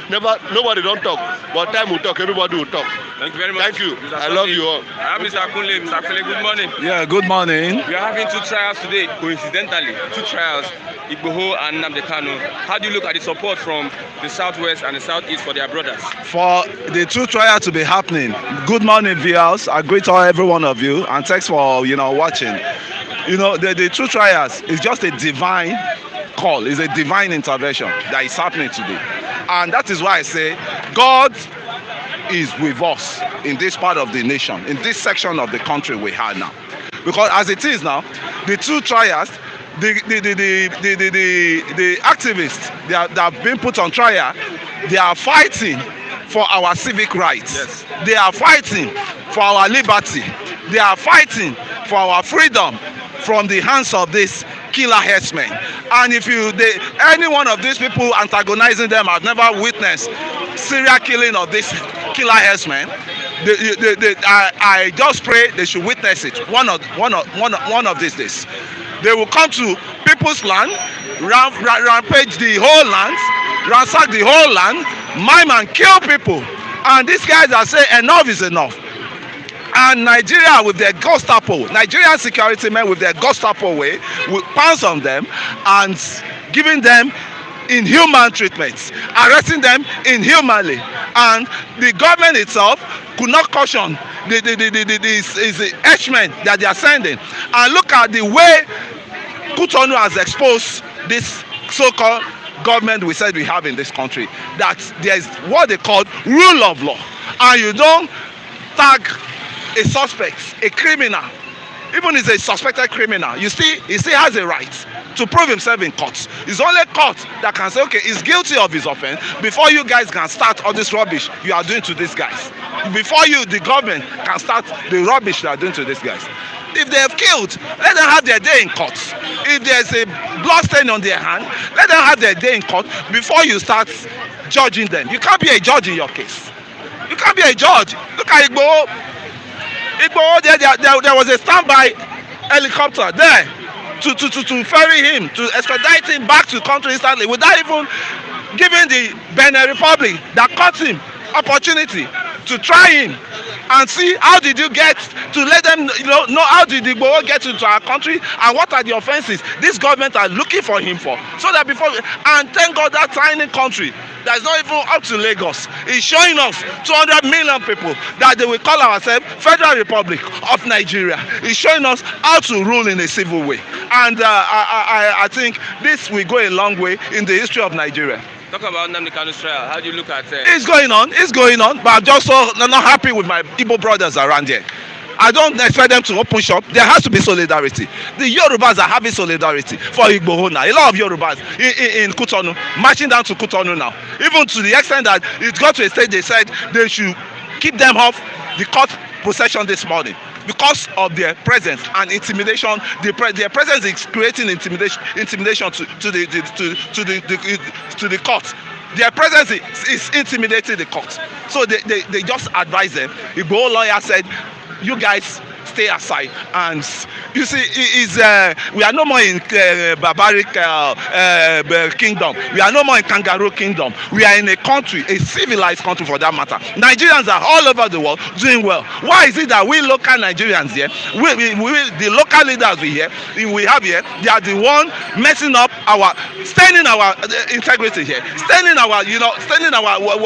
don't talk, but time will talk, everybody will talk. Thank you very much. Thank you. I love you all. Mr. Akunle, Mr. Akunle, good morning. Yeah, good morning. We are having 2 trials today, coincidentally, 2 trials, Igboho and Nnamdi Kanu. How do you look at the support from the southwest and the southeast for their brothers? For the 2 trials to be happening, good morning, Vows. I greet all every one of you, and thanks for watching. The 2 trials is just a divine call, is a divine intervention that is happening today, and that is why I say God is with us in this part of the nation, in this section of the country we have now, because as it is now, the 2 trials, the activists that have been put on trial, they are fighting for our civic rights. Yes. They are fighting for our liberty. They are fighting for our freedom from the hands of this killer herdsmen. And if any one of these people antagonizing them have never witnessed serial killing of this killer herdsmen, I just pray they should witness it one of these days. They will come to people's land, rampage the whole land, ransack the whole land, maim and kill people. And these guys are saying enough is enough. And Nigeria with their Gestapo, Nigerian security men with their Gestapo way, will pounce on them and giving them inhuman treatments, arresting them inhumanly. And the government itself could not caution the henchmen that they are sending. And look at the way Kutonu has exposed this so-called government we said we have in this country, that there is what they call rule of law, and you don't tag a suspect, a criminal, even if it's a suspected criminal, he still has a right to prove himself in court. It's only court that can say, okay, he's guilty of his offense before you guys can start all this rubbish you are doing to these guys. Before the government can start the rubbish they are doing to these guys. If they have killed, let them have their day in court. If there's a blood stain on their hand, let them have their day in court before you start judging them. You can't be a judge in your case. You can't be a judge. Look at Igboho. There was a standby helicopter there to ferry him, to extradite him back to the country instantly without even giving the Benin Republic that caught him opportunity to try him and see how did you get to let them know how did Igboho get into our country and what are the offenses this government are looking for him for, so that before, and thank God that tiny country that is not even up to Lagos is showing us 200 million people that they will call ourselves Federal Republic of Nigeria. It's showing us how to rule in a civil way, and I think this will go a long way in the history of Nigeria. Talk about Nnamdi Kanu's trial. How do you look at it? It's going on, but I'm just not happy with my Igbo brothers around here. I don't expect them to open shop. There has to be solidarity. The Yorubas are having solidarity for Igboho now. A lot of Yorubas in Kutonu, marching down to Kutonu now. Even to the extent that it got to a stage they said they should keep them off the court procession this morning because of their presence and intimidation. Their presence is creating intimidation to the court. Their presence is intimidating the court. So they just advise them. Igboho lawyer said, you guys stay aside, and you see, we are no more in barbaric kingdom. We are no more in kangaroo kingdom. We are in a country, a civilized country for that matter. Nigerians are all over the world doing well. Why is it that we local Nigerians here, the local leaders we have here, they are the one messing up staining our integrity here, staining our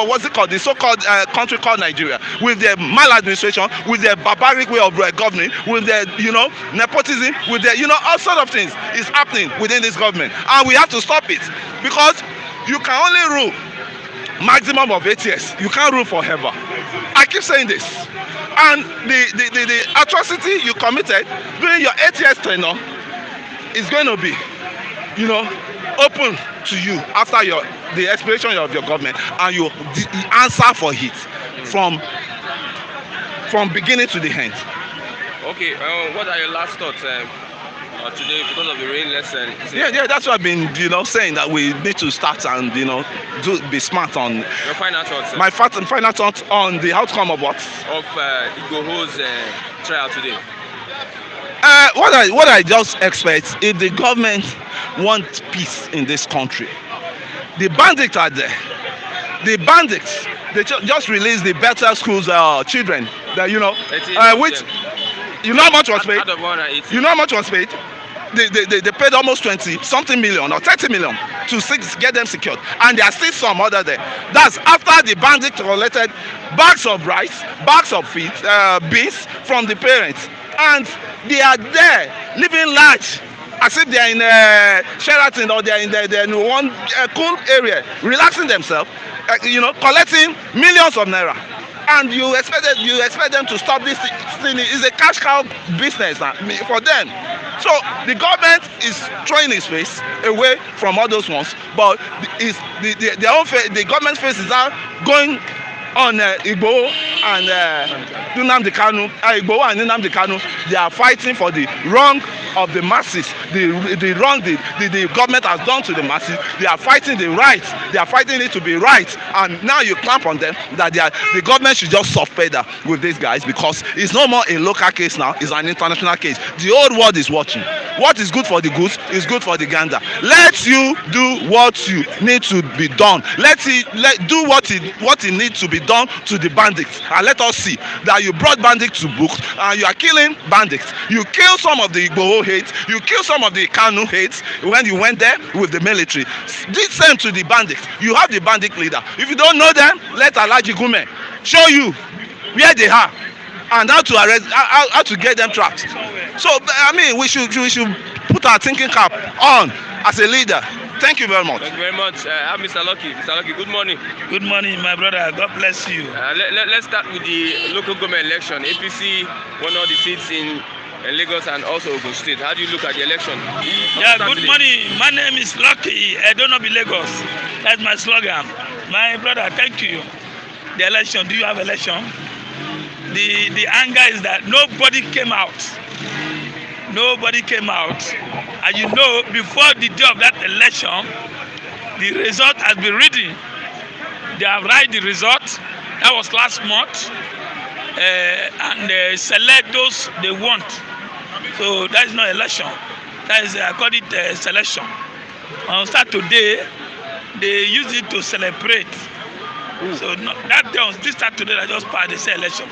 what's it called, the so-called country called Nigeria, with their maladministration, with their barbaric way of governing, with their nepotism, with their all sort of things is happening within this government, and we have to stop it, because you can only rule maximum of 8 years. You can't rule forever. I keep saying this, and the atrocity you committed during your 8 years tenure is going to be open to you after the expiration of your government, and you answer for it from beginning to the end. Okay, what are your last thoughts today because of the rain lesson? Yeah, that's what I've been, saying that we need to start and, be smart on. Your final thoughts? My final thoughts on the outcome of what? Of Igboho's trial today. What I just expect, if the government wants peace in this country, the bandits are there. The bandits, they just released the better schools children that which you know how much was paid. You know how much was paid. They paid almost 20-something million or 30 million to get them secured, and there are still some other there. That's after the bandits collected bags of rice, bags of beans from the parents, and they are there living large as if they are in Sheraton or they are in one cool area, relaxing themselves, collecting millions of naira. And you expect them to stop this thing. It's a cash cow business for them. So the government is throwing its face away from all those ones, but the government face is now going on Igbo and Nnamdi Kanu. Igbo and Nnamdi Kanu, they are fighting for the wrong of the masses, the wrong the government has done to the masses. They are fighting the right. They are fighting it to be right. And now you clamp on them that the government should just soft pedal with these guys, because it's no more a local case now, it's an international case. The whole world is watching. What is good for the goose is good for the gander. Let you do what you need to be done. Do what it needs to be done to the bandits, and let us see that you brought bandits to book and you are killing bandits. You kill some of the Igbo hate, you kill some of the Kanu hate when you went there with the military. Did same to the bandits. You have the bandit leader. If you don't know them, let Alhaji Gume show you where they are and how to arrest, how to get them trapped. So I mean, we should put our thinking cap on as a leader. Thank you very much. Thank you very much. Mr. Lucky. Mr. Lucky, good morning. Good morning, my brother. God bless you. Let's start with the local government election. APC won all the seats in Lagos and also Ogun State. How do you look at the election? Yeah, good morning. My name is Lucky. I don't know be Lagos. That's my slogan. My brother, thank you. The election, do you have election? The anger is that nobody came out. Nobody came out. And you know, before the day of that election, the result has been written. They have written the result. That was last month. And they select those they want. So that is not election. That is according to selection. On start today, they use it to celebrate. So that day, this start today, I just passed the election.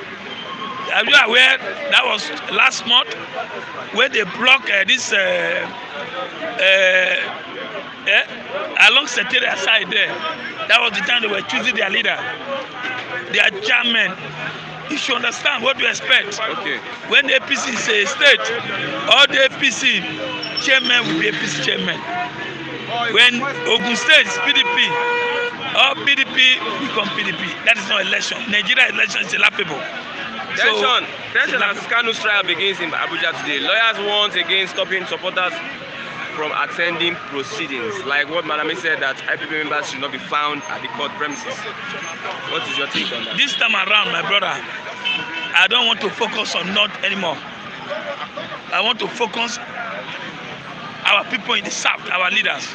Are you aware that was last month when they blocked this along Secretariat side there? That was the time they were choosing their leader, their chairman. You should understand what you expect. Okay. When the APC is a state, all the APC chairman will be APC chairman. When Ogun State is PDP, all PDP become PDP. That is not election. Nigeria election is laughable. Tension as Kanu's trial begins in Abuja today. Lawyers warn against stopping supporters from attending proceedings. Like what Malami said, that IPP members should not be found at the court premises. What is your take on that? This time around, my brother, I don't want to focus on North anymore. I want to focus our people in the South, our leaders.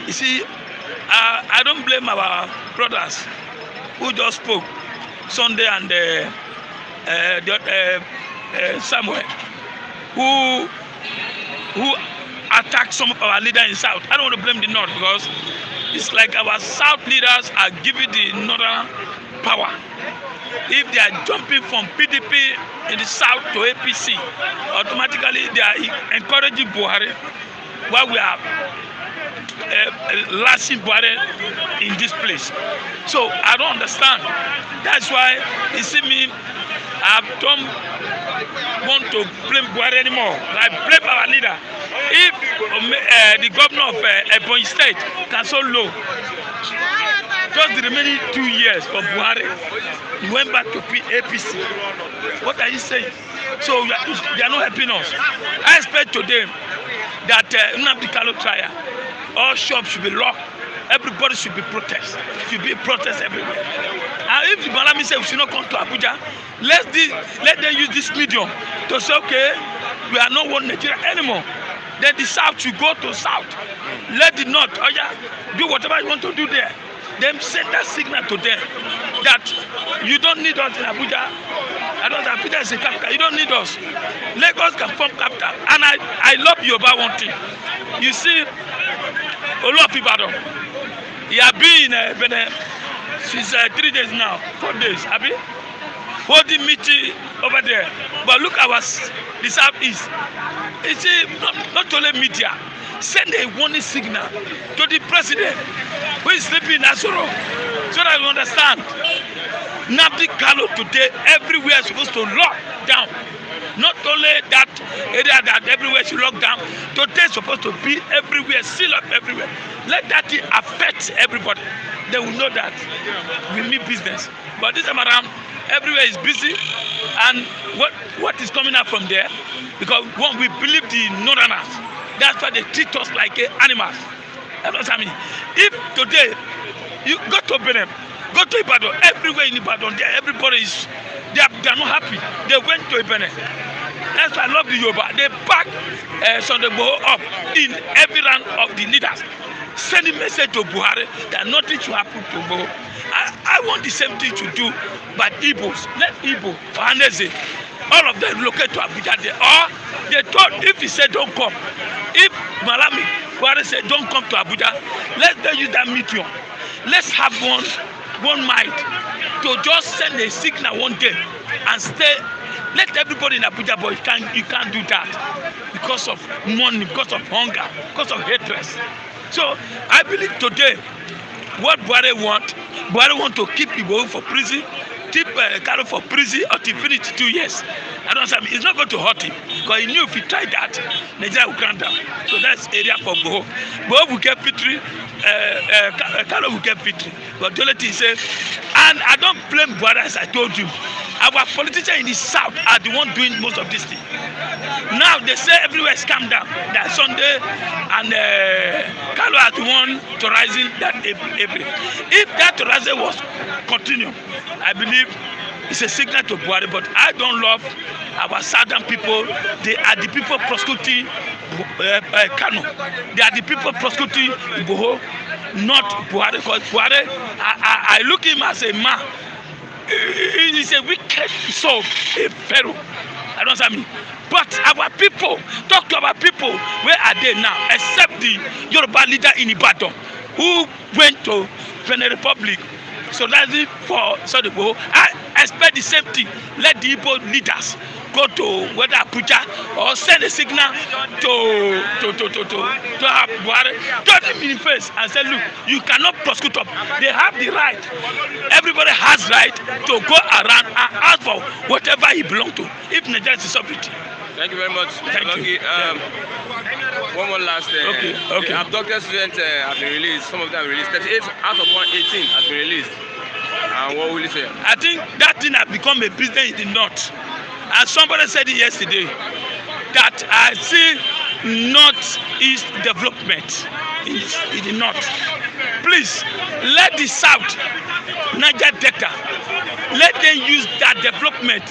You see, I don't blame our brothers who just spoke. Sunday and Samuel, who attacked some of our leaders in South. I don't want to blame the North, because it's like our South leaders are giving the Northern power. If they are jumping from PDP in the South to APC, automatically they are encouraging Buhari, while we are lashing Buhari in this place. So I don't understand. That's why you see me, I don't want to blame Buhari anymore. I blame our leader. If the governor of Ebonyi State can so low, just the remaining 2 years for Buhari, he went back to APC. What are you saying? So they are not helping us. I expect today that Nnamdi Kanu trial, all shops should be locked. everybody should be protest. Should be protest everywhere. And if the Malami say we should not come to Abuja, let them use this medium to say, okay, we are not one Nigeria anymore. Then the South should go to South. Let the North, oh yeah, do whatever you want to do there. Then send that signal to them that you don't need us in Abuja. I don't know, Abuja is a capital. You don't need us. Lagos can form capital. And I love you about one thing. You see, Ipob, he has been in Benin since 3 days now, 4 days. Abi, holding meeting over there. But look at the Southeast. It's not only media. Send a warning signal to the president who is sleeping in Asoro so that you understand. Nnamdi Kanu today, everywhere is supposed to lock down. Not only that area that everywhere should lock down, today is supposed to be everywhere, seal up everywhere. Let that thing affect everybody. They will know that we mean business. But this time around, everywhere is busy. And what is coming out from there? Because one, we believe the northerners. That's why they treat us like animals. That's what I mean. If today you go to Benin, go to Ibadan, everywhere in Ibadan, everybody is they are not happy. They went to Benin. That's why I love the Yoruba. They back Sunday up in every round of the leaders, sending message to Buhari that nothing should happen to Boho. I want the same thing to do, but Igbos, let Igbo, Ohanese, all of them locate to Abuja there. Or they thought if he said don't come, if Malami Buhari said don't come to Abuja, let them use that medium. Let's have one mind to just send a signal one day and stay. Let everybody in Abuja, but you can't do that because of money, because of hunger, because of hatred. So I believe today what Buhari want to keep people for prison, keep Kanu for prison until finish 2 years. I don't know. It's not going to hurt him because he knew if he tried that, Nigeria will crack down. So that's area for Boho. Boho will get victory. Kanu will get victory. But the only thing is, and I don't blame Buhari as I told you. Our politicians in the south are the one doing most of this thing. Now they say everywhere is calm down. That Sunday and Kanu are the one terrorizing that April. If that terrorizing was continue, I believe it's a signal to Buhari. But I don't love our southern people. They are the people prosecuting Kanu. They are the people prosecuting Boho, not Buhari. Because Buhari, I look him as a man. He is a wicked soul, a pharaoh. I don't know. But our people, talk to our people. Where are they now? Except the Yoruba leader in Ibadan, who went to Benin Republic. So that's it for Sunday. I expect the same thing. Let the Ipob leaders go to whether Abuja or send a signal to Buhari, turn him in the face and say, look, you cannot prosecute up. They have the right. Everybody has right to go around and ask for whatever he belongs to. If Nigeria is sovereignty. Thank you very much. Thank you. One more last. Okay. The abducted students have been released. Some of them have been released. 38 out of 118 has been released. And what will you say? I think that thing has become a business in the north. And somebody said it yesterday that I see northeast development in the north. Please let the south, Niger Delta, let them use that development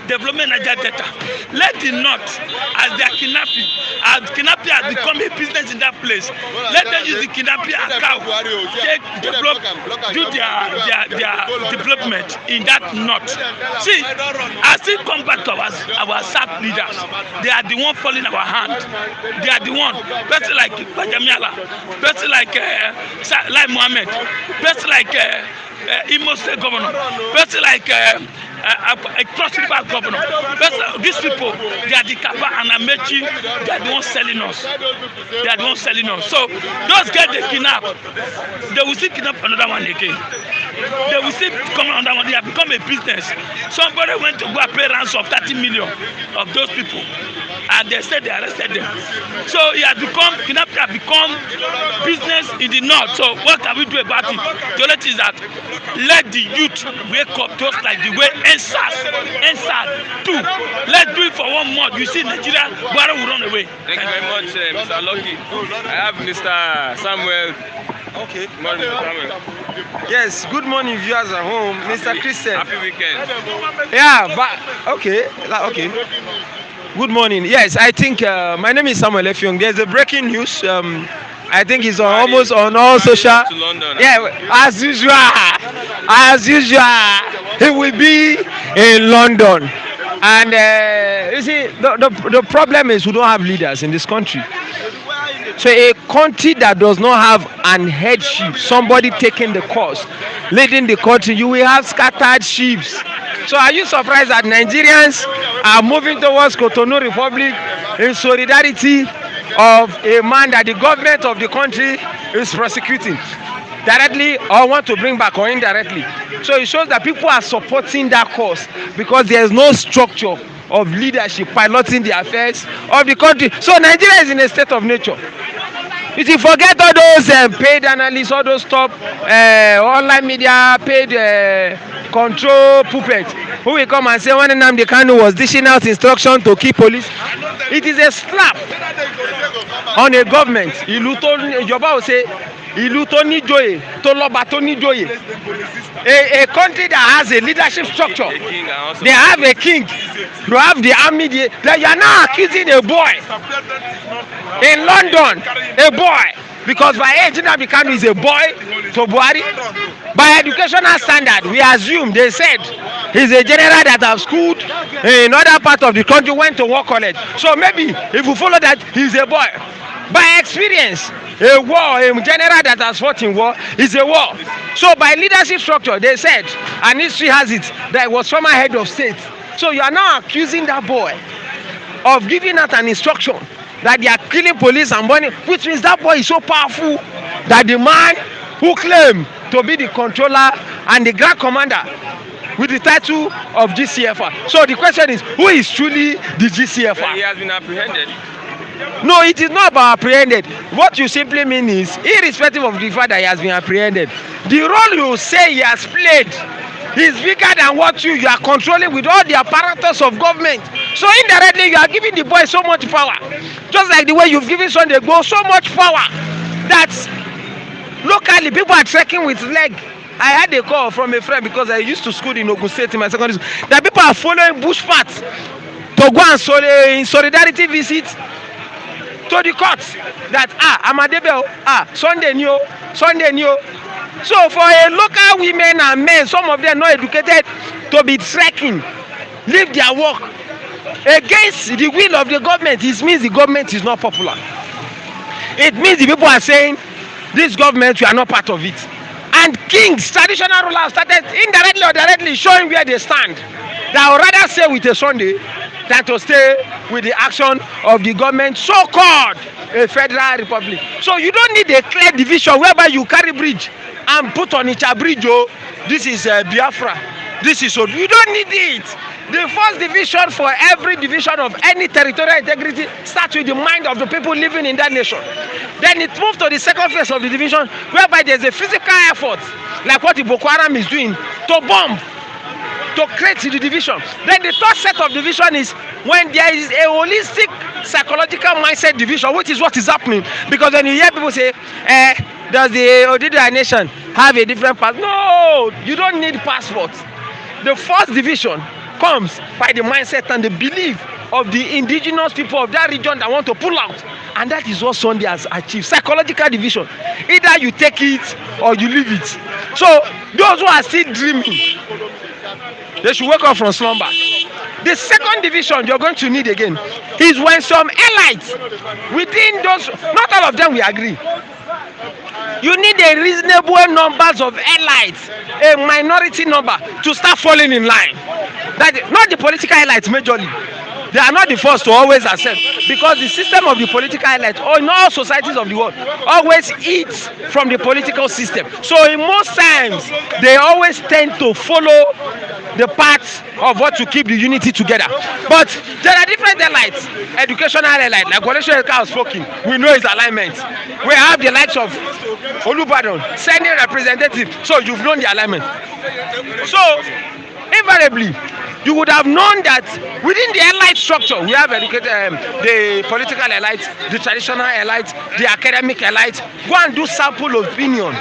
Niger Delta. Let the north, as they are kidnapping, as kidnapping has become a business in that place. Let them use the kidnapping and cow, do their development in that north. See, I still come back to our south leaders. They are the one falling our hand. They are the one. Person like Bajamiala, person like Lai Mohammed, person like Imo State Governor, person like Cross River Governor. These people, they are the Kaba and Amechi, they are the ones selling us. They are the ones selling us. So those guys they kidnap, they will still kidnap another one again. They will still come another one. They have become a business. Somebody went to go and pay ransom of 30 million of those people, and they said they arrested them. So it has become, kidnapping has become business in the north. So what can we do about it? The only thing is that let the youth wake up just like the way NSAS too. Let's do it for 1 month. You see Nigeria, Buhari will run away. Thank you very much, Mr. Lucky. I have Mr. Samuel Okay. Good morning, Mr. Samuel. Yes, good morning, viewers at home. Mr. Christian. Happy weekend. Yeah, but okay. Good morning. Yes, I think my name is Samuel Effiong. There's a breaking news. I think it's almost on all social. To London. Yeah, as usual. He will be in London. And you see, the problem is we don't have leaders in this country. So a country that does not have an headship, somebody taking the course, leading the country, you will have scattered ships. So are you surprised that Nigerians are moving towards Cotonou Republic in solidarity of a man that the government of the country is prosecuting directly or want to bring back or indirectly? So it shows that people are supporting that cause because there is no structure of leadership piloting the affairs of the country. So Nigeria is in a state of nature. You see, forget all those paid analysts, all those top online media paid control puppets who will come and say when Nnamdi Kanu was dishing out instruction to keep police. It is a slap on a government. Yoruba will say ìlú tó níjòyè tó lọ́ba tó níjòyè. A country that has a leadership structure. They have a king. You have the army. You are now accusing a boy in London, a boy, because by age Nnamdi Kanu is a boy to Buhari. By educational standard, we assume they said he's a general that have schooled in other part of the country, went to war college. So maybe if you follow that, he's a boy. By experience, a war, a general that has fought in war is a war. So by leadership structure, they said, and history has it, that it was former head of state. So you are now accusing that boy of giving out an instruction that they are killing police and burning, which means that boy is so powerful that the man who claimed to be the controller and the grand commander with the title of GCFR. So the question is, who is truly the GCFR? He has been apprehended. No, it is not about apprehended. What you simply mean is, irrespective of the fact that he has been apprehended, the role you say he has played is bigger than what you are controlling with all the apparatus of government. So indirectly, you are giving the boy so much power. Just like the way you've given Sunday Go so much power that locally people are trekking with leg. I had a call from a friend because I used to school in Ogun State in my secondary school, that people are following bush paths to go and in solidarity visit to the courts that Amadebe Sunday new. So for a local women and men, some of them not educated, to be trekking, leave their work against the will of the government, it means the government is not popular. It means the people are saying this government, we are not part of it. And kings, traditional rulers, started indirectly or directly showing where they stand. That would rather stay with a Sunday than to stay with the action of the government, so-called a federal republic. So you don't need a clear division whereby you carry bridge and put on each bridge. Oh, this is Biafra. This is so. You don't need it. The first division for every division of any territorial integrity starts with the mind of the people living in that nation. Then it moves to the second phase of the division, whereby there's a physical effort, like what the Boko Haram is doing, to bomb, to create the division. Then the third set of division is when there is a holistic psychological mindset division, which is what is happening. Because when you hear people say, does the Odida nation have a different passport? No, you don't need passports. The first division comes by the mindset and the belief of the indigenous people of that region that want to pull out. And that is what Sunday has achieved. Psychological division. Either you take it or you leave it. So those who are still dreaming, they should wake up from slumber. The second division you're going to need again is when some elites within those, not all of them we agree. You need a reasonable numbers of elites, a minority number, to start falling in line. That not the political elites majorly. They are not the first to always accept, because the system of the political elite, or in all societies of the world, always eats from the political system. So in most times, they always tend to follow the path of what to keep the unity together. But there are different elites, educational elite, like Wale Soyinka has spoken. We know his alignment. We have the likes of Olubadan, Senate representative. So you've known the alignment. So invariably, you would have known that within the elite structure, we have educated the political elite, the traditional elite, the academic elite. Go and do sample opinion.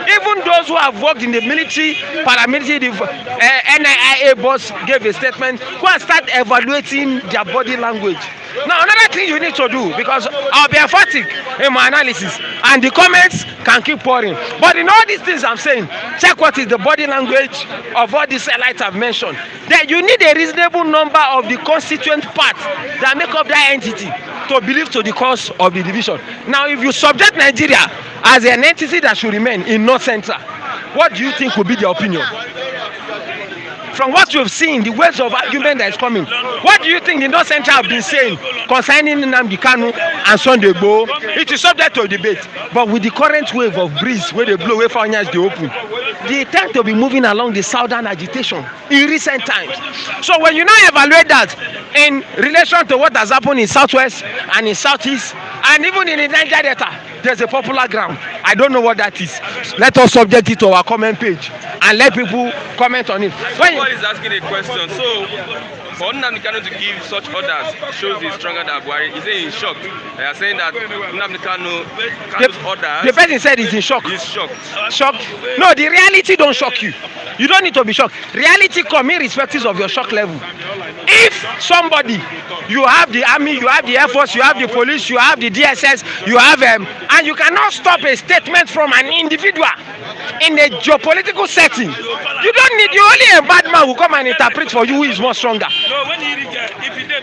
Even those who have worked in the military, paramilitary, the NIA boss gave a statement. Go and start evaluating their body language. Now, another thing you need to do, because I'll be emphatic in my analysis, and the comments can keep pouring. But in all these things I'm saying, check what is the body language of all these elites I've mentioned. Then you need a reasonable number of the constituent parts that make up that entity to believe to the cause of the division. Now, if you subject Nigeria as an entity that should remain in North Central, what do you think will be the opinion? From what you've seen, the waves of argument that is coming, what do you think the North Central have been saying concerning Nnamdi Kanu and Sunday Igboho? It is subject to debate, but with the current wave of breeze where they blow away from they open, they tend to be moving along the southern agitation in recent times. So when you now evaluate that in relation to what has happened in southwest and in southeast and even in the Niger Delta, there's a popular ground. I don't know what that is. Let us subject it to our comment page and let people comment on it. Somebody is asking a question. So, for Nnamdi Kanu to give such orders shows he's stronger than Buhari. He's saying he's shocked. They are saying that Nnamdi Kanu's orders. The person said he's in shock. He's shocked. Shocked? No, the reality don't shock you. You don't need to be shocked. Reality comes irrespective of your shock level. If somebody, you have the army, you have the air force, you have the police, you have the DSS, you have and you cannot stop a statement from an individual in a geopolitical setting. You don't need, you only a bad man who come and interpret for you who is more stronger.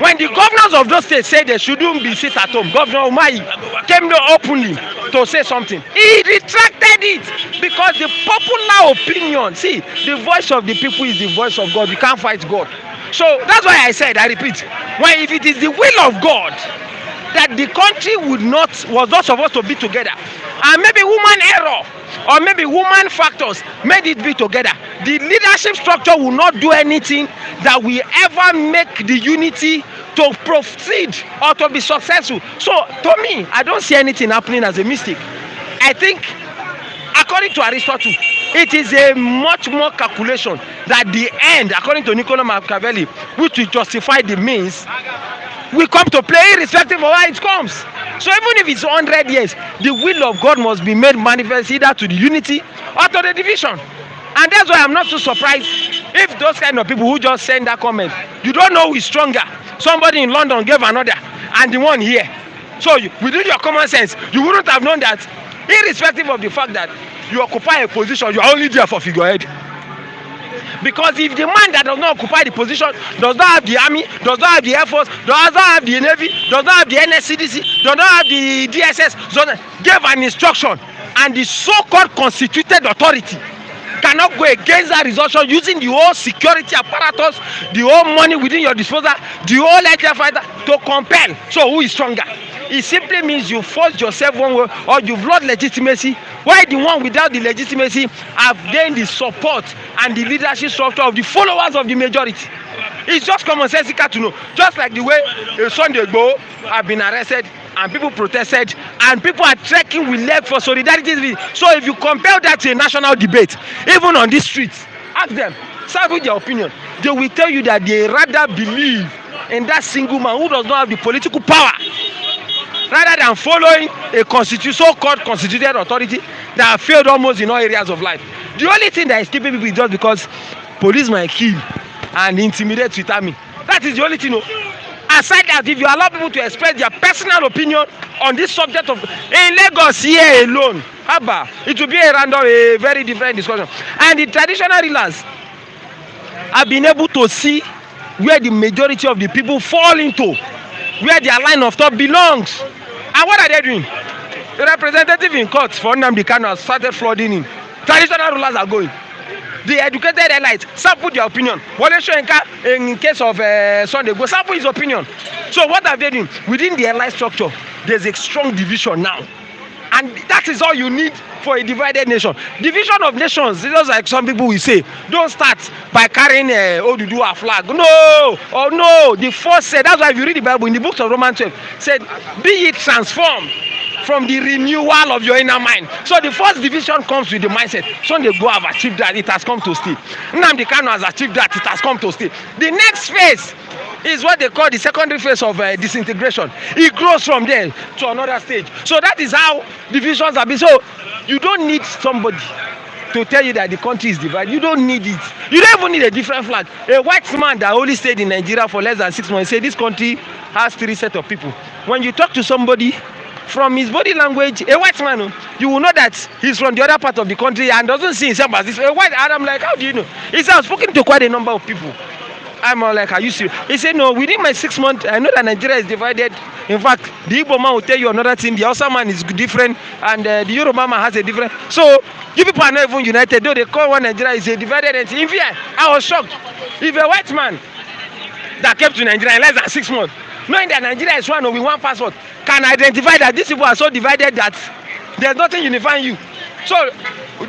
When the governors of those states say they shouldn't be sit at home, Governor Umahi came there openly to say something. He retracted it because the popular opinion, see, the voice of the people is the voice of God. You can't fight God. So that's why I said, I repeat, when if it is the will of God that the country was not supposed to be together, and maybe human error or maybe human factors made it be together, the leadership structure will not do anything that will ever make the unity to proceed or to be successful. So to me, I don't see anything happening as a mistake. I think, according to Aristotle, it is a much more calculation that the end, according to Niccolo Machiavelli, which will justify the means, will come to play irrespective of how it comes. So even if it's 100 years, the will of God must be made manifest either to the unity or to the division. And that's why I'm not so surprised if those kind of people who just send that comment, you don't know who is stronger. Somebody in London gave another and the one here. So within your common sense, you wouldn't have known that, irrespective of the fact that you occupy a position, you are only there for figurehead. Because if the man that does not occupy the position does not have the army, does not have the air force, does not have the navy, does not have the NSCDC, does not have the DSS, gave an instruction, and the so-called constituted authority cannot go against that resolution using the whole security apparatus, the whole money within your disposal, the whole air fighter to compel. So who is stronger? It simply means you forced yourself one way or you've lost legitimacy, while the one without the legitimacy have gained the support and the leadership structure of the followers of the majority. It's just commonsensical to know. Just like the way Sunday Igboho have been arrested and people protested and people are trekking with leg for solidarity. So if you compare that to a national debate, even on these streets, ask them, start with their opinion. They will tell you that they rather believe in that single man who does not have the political power, rather than following a so-called constituted authority that have failed almost in all areas of life. The only thing that is keeping people is just because police might kill and intimidate with army. That is the only thing. Aside that, if you allow people to express their personal opinion on this subject of in Lagos here alone, it will be a very different discussion. And the traditional rulers have been able to see where the majority of the people fall into, where their line of thought belongs. And what are they doing? The representative in court for Nnamdi Kanu has started flooding in. Traditional rulers are going. The educated elites sample their opinion. Wole Soyinka, in case of Sunday Igboho, sample his opinion. So what are they doing? Within the elite structure, there's a strong division now. And that is all you need for a divided nation. Division of nations, just like some people will say, don't start by carrying Oduduwa flag. No, the first said, that's why if you read the Bible, in the books of Romans 12, said, be ye transformed from the renewal of your inner mind. So the first division comes with the mindset. Sunday Igboho have achieved that, it has come to stay. Nnamdi Kanu has achieved that, it has come to stay. The next phase is what they call the secondary phase of disintegration. It grows from there to another stage. So that is how divisions have been. So you don't need somebody to tell you that the country is divided. You don't need it. You don't even need a different flag. A white man that only stayed in Nigeria for less than 6 months say this country has 3 sets of people. When you talk to somebody from his body language, a white man, you will know that he's from the other part of the country and doesn't see himself as this. A white, and I'm like, how do you know? He said, I've spoken to quite a number of people. I'm like, are you serious? He said, no, within my 6 months, I know that Nigeria is divided. In fact, the Igbo man will tell you another thing. The Hausa man is different, and the Yoruba man has a different. So, you people are not even united. Though they call one Nigeria is a divided entity. In fact, I was shocked. If a white man that came to Nigeria in less than 6 months, knowing that Nigeria is one with one passport, can identify that these people are so divided that there's nothing unifying you. So,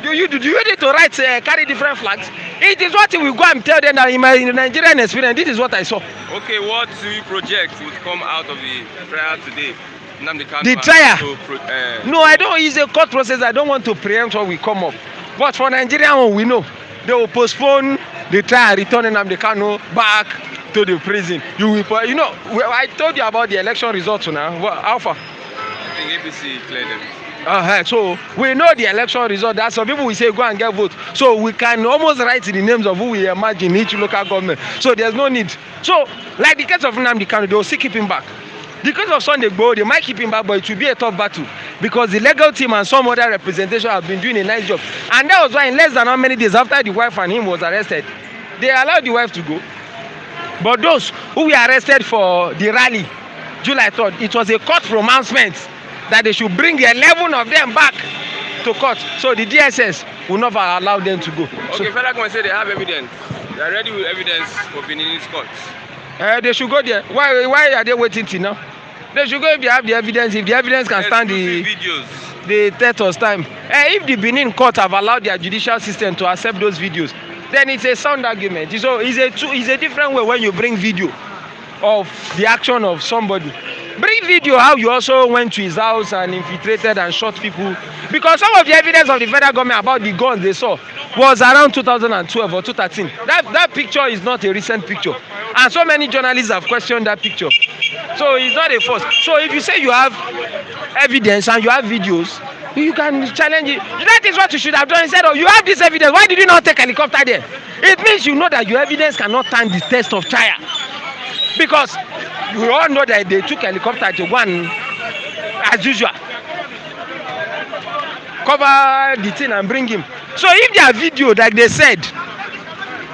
do you need to write, carry different flags? It is what we go and tell them that in my Nigerian experience, this is what I saw. Okay, what do you project would come out of the trial today? Nnamdi Kanu The trial? No, I don't. It's a court process. I don't want to preempt what will come up. But for Nigerian, we know they will postpone the trial, returning Nnamdi Kanu back to the prison. You know, I told you about the election results now. How far? I think APC cleared them. So we know the election result. That some people will say go and get vote. So we can almost write the names of who we imagine each local government. So there's no need. So like the case of Nnamdi Kanu, they will still keep him back. The case of Sunday Igboho, they might keep him back, but it will be a tough battle because the legal team and some other representation have been doing a nice job. And that was why in less than how many days after the wife and him was arrested, they allowed the wife to go. But those who were arrested for the rally, July 3rd, it was a court pronouncement that they should bring 11 of them back to court. So the DSS will never allow them to go. Okay, so, federal government say they have evidence. They are ready with evidence for Benin's courts. They should go there. Why are they waiting till now? They should go if they have the evidence. If the evidence can stand the test of time. If the Benin court have allowed their judicial system to accept those videos, then it's a sound argument. So it's a different way when you bring video of the action of somebody. Bring video how you also went to his house and infiltrated and shot people. Because some of the evidence of the federal government about the guns they saw was around 2012 or 2013. That picture is not a recent picture. And so many journalists have questioned that picture. So it's not a force. So if you say you have evidence and you have videos, you can challenge it. That is what you should have done. Instead of you have this evidence, why did you not take helicopter there? It means you know that your evidence cannot stand the test of trial. Because we all know that they took helicopter to go and, as usual, cover the thing and bring him. So if their video, like they said,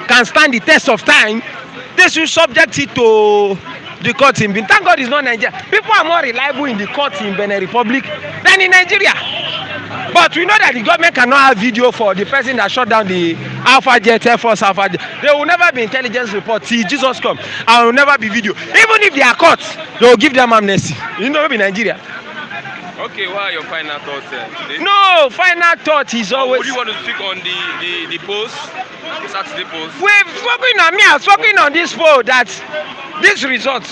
can stand the test of time, they should subject it to the court in Benin. Thank God it's not Nigeria. People are more reliable in the court in Benin Republic than in Nigeria. But we know that the government cannot have video for the person that shot down the Alpha Jet, Air Force Alpha Jet. There will never be intelligence report till Jesus come. And there will never be video. Even if they are caught, they will give them amnesty. You know, in Nigeria. Okay, what are your final thoughts today? No, final thought is always. Would you want to speak on the post, the Saturday post? We've spoken on me. I've spoken on this poll that this result.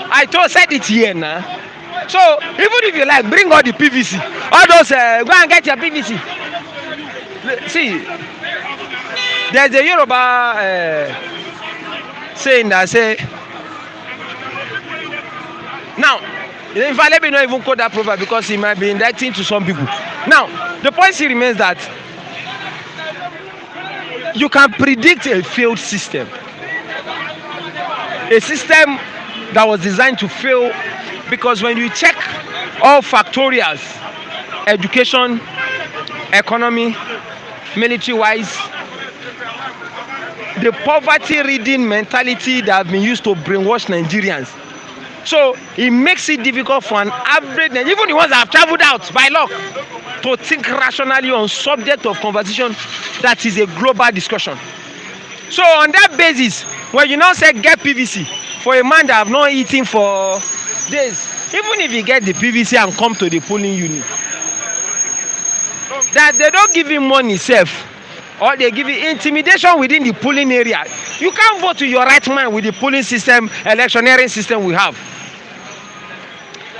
I said it here now. So even if you like, bring all the PVC, all those go and get your PVC. See, there's a Yoruba saying that say now. In fact, let me not even quote that proverb because it might be indicting to some people. Now, the point still remains that you can predict a failed system. A system that was designed to fail because when you check all factorials, education, economy, military-wise, the poverty-ridden mentality that has been used to brainwash Nigerians. So it makes it difficult for an average, even the ones that have traveled out by luck, to think rationally on subject of conversation that is a global discussion. So on that basis, when you now say get PVC for a man that have not eaten for days, even if you get the PVC and come to the polling unit, that they don't give him money safe, or they give you intimidation within the polling area. You can't vote to your right mind with the polling system, electioneering system we have.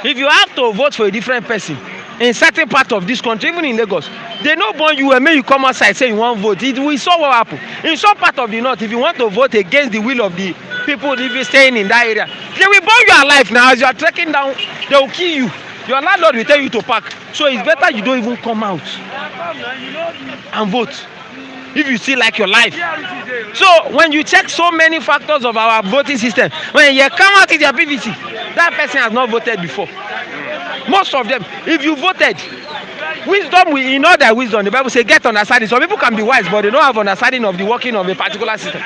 If you have to vote for a different person, in certain part of this country, even in Lagos, they no born you and make you come outside say you wan vote. We saw what happen in some part of the north. If you want to vote against the will of the people living staying in that area, they will burn you alive. Now as you are trekking down, they will kill you. Your landlord will tell you to park. So it's better you don't even come out and vote if you still like your life. So when you check so many factors of our voting system, when you come out with your PVC, that person has not voted before. Most of them, if you voted, wisdom, in all their wisdom, the Bible says get understanding. Some people can be wise, but they don't have understanding of the working of a particular system.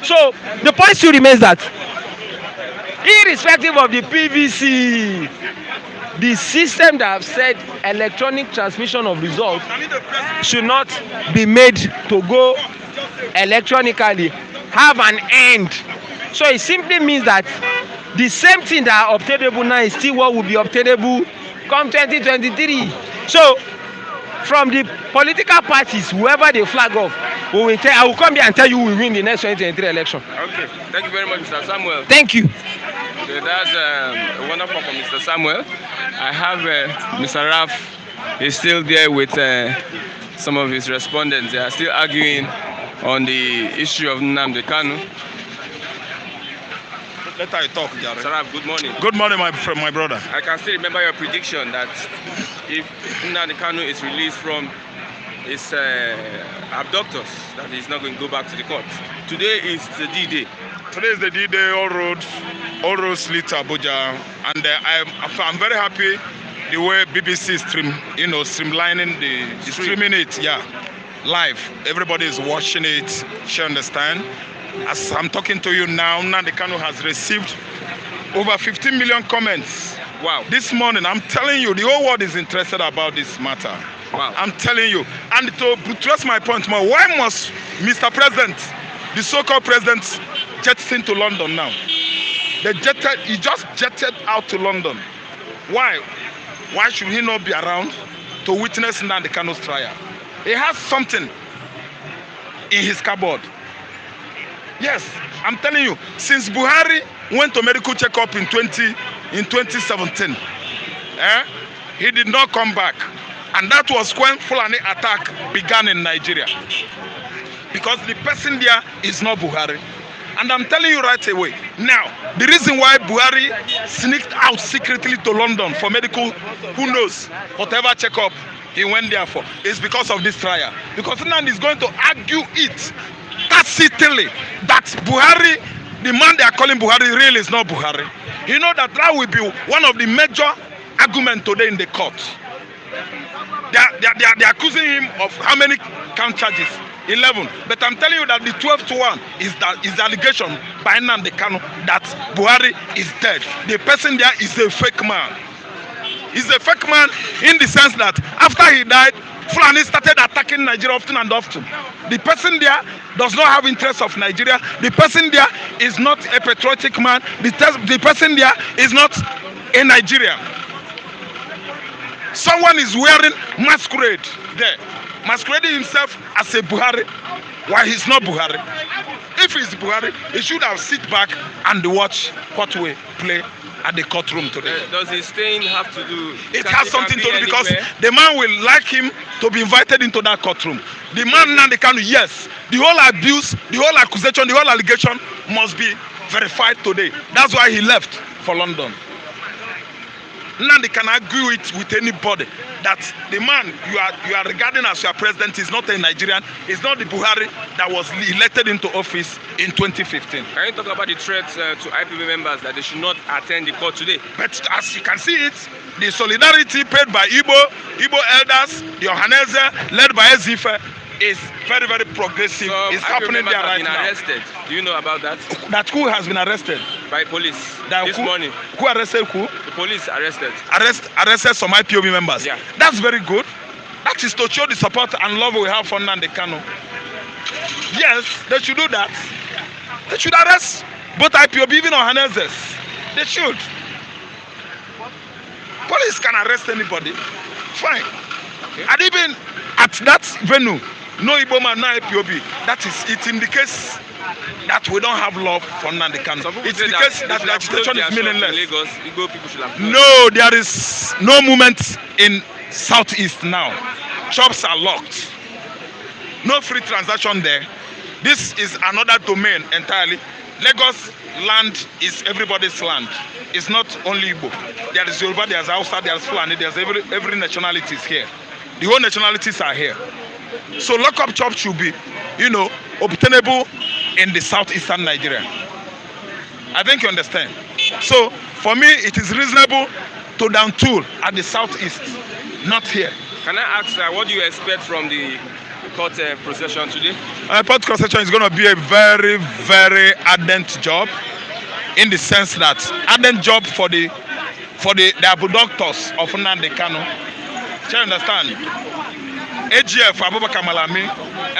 So the point still remains that irrespective of the PVC, the system that have said electronic transmission of results should not be made to go electronically have an end. So it simply means that the same thing that are obtainable now is still what will be obtainable come 2023. So from the political parties, whoever they flag off, we will tell, I will come here and tell you we win the next 2023 election. Okay, thank you very much, Mr. Samuel. Thank you. Okay, that's wonderful from Mr. Samuel. I have Mr. Raf. He's still there with some of his respondents. They are still arguing on the issue of Nnamdi Kanu. Let I talk, Jare. Mr. Raf, good morning. Good morning, my brother. I can still remember your prediction that if Nnamdi Kanu is released from his abductors, that he's not going to go back to the court. Today is the D-Day. Today is the D-Day. All roads lead to Abuja, and I'm very happy the way BBC is streamlining the streaming it, live. Everybody is watching it. You understand? As I'm talking to you now, Nnamdi Kanu has received over 15 million comments. Wow! This morning, I'm telling you, the whole world is interested about this matter. Wow! I'm telling you, and to stress my point more, why must Mr. President, the so-called president, jettison to London now? He just jetted out to London. Why? Why should he not be around to witness Nnamdi Kanu's trial? He has something in his cupboard. Yes, I'm telling you, since Buhari went to medical checkup in 2017, he did not come back. And that was when Fulani attack began in Nigeria. Because the person there is not Buhari. And I'm telling you right away, now, the reason why Buhari sneaked out secretly to London for medical, who knows, whatever checkup he went there for, is because of this trial. Because Nnamdi is going to argue it tacitly that Buhari, the man they are calling Buhari, really is not Buhari. You know that will be one of the major arguments today in the court. They are accusing him of how many count charges? 11. But I'm telling you that the 12th one is the allegation by Nnamdi Kanu that Buhari is dead. The person there is a fake man. He's a fake man in the sense that after he died, Fulani started attacking Nigeria often and often. The person there does not have interest of Nigeria. The person there is not a patriotic man. The person there is not a Nigerian. Someone is wearing masquerade there, masquerading himself as a Buhari, while he's not Buhari. If he's Buhari, he should have sit back and watch what we play at the courtroom today. Does his staying have to do? It has something to do because the man will like him to be invited into that courtroom. The man Nnamdi Kanu, yes, the whole abuse, the whole accusation, the whole allegation must be verified today. That's why he left for London. Nnamdi can argue it with anybody that the man you are regarding as your president is not a Nigerian, is not the Buhari that was elected into office in 2015. Can you talk about the threat to IPB members that they should not attend the court today? But as you can see it, the solidarity paid by Igbo elders, the Ohaneze, led by Ezife, is very, very progressive. It's happening there right now. Arrested. Do you know about that? That who has been arrested? By police. This morning. Who arrested who? The police arrested. Arrested some IPOB members. Yeah. That's very good. That is to show the support and love we have for Nnamdi Kanu. Yes, they should do that. They should arrest both IPOB, even Ohanezes. They should. Police can arrest anybody. Fine. Okay. And even at that venue, no Igbo man, no IPOB. That is, it indicates that we don't have love for Nnamdi Kanu. It's the case that the agitation is meaningless. Lagos, Igbo people should have No, there is no movement in Southeast now. Shops are locked. No free transaction there. This is another domain entirely. Lagos land is everybody's land. It's not only Igbo. There is Yoruba, there's Hausa, there's Fulani, there's every nationality is here. The whole nationalities are here. So lock-up shops should be, obtainable in the southeastern Nigeria. I think you understand. So for me, it is reasonable to down tool at the southeast, not here. Can I ask, what do you expect from the court procession today? Court procession is going to be a very, very ardent job, in the sense that ardent job for the abductors of Nnamdi Kanu. Do you understand? AGF, Abubakar Malami,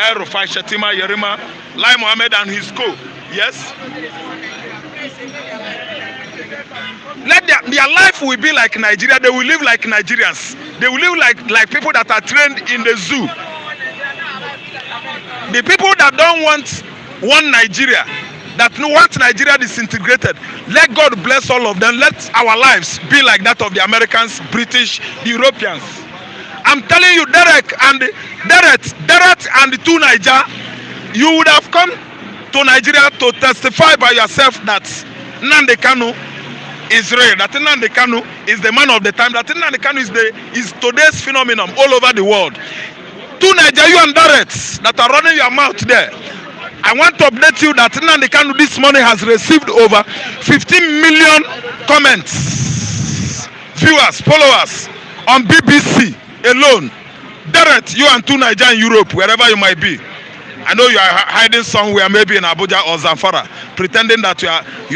El Rufai, Shetima, Yerima, Lai Mohammed and his co. Yes? Let their life will be like Nigeria. They will live like Nigerians. They will live like people that are trained in the zoo. The people that don't want one Nigeria, that want Nigeria disintegrated, let God bless all of them. Let our lives be like that of the Americans, British, the Europeans. I'm telling you, Derek and the two Niger, you would have come to Nigeria to testify by yourself that Nnamdi Kanu is real, that Nnamdi Kanu is the man of the time, that Nnamdi Kanu is today's phenomenon all over the world. Two Niger, you and Derek that are running your mouth there, I want to update you that Nnamdi Kanu this morning has received over 15 million comments, viewers, followers on BBC alone. Derek, you and two Niger in Europe, wherever you might be. I know you are hiding somewhere, maybe in Abuja or Zamfara, pretending that you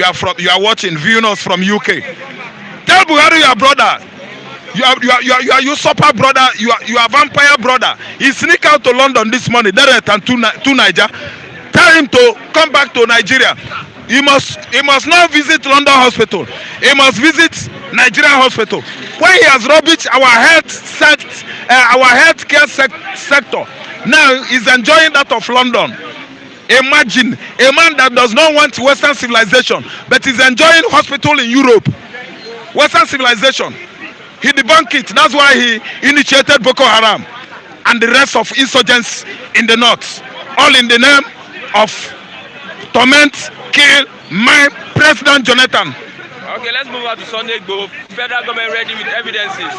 are watching, viewing us from UK. Tell Buhari, your brother, you are usurper brother, you are vampire brother. He sneak out to London this morning, Derek and two Niger. Tell him to come back to Nigeria. He must not visit London Hospital. He must visit Nigerian Hospital. When he has rubbished our healthcare sector, now he's enjoying that of London. Imagine a man that does not want Western civilization, but is enjoying hospital in Europe. Western civilization. He debunked it. That's why he initiated Boko Haram and the rest of insurgents in the north. All in the name of torment, kill, my President Jonathan. Okay, let's move on to Sunday Igboho. Federal government ready with evidences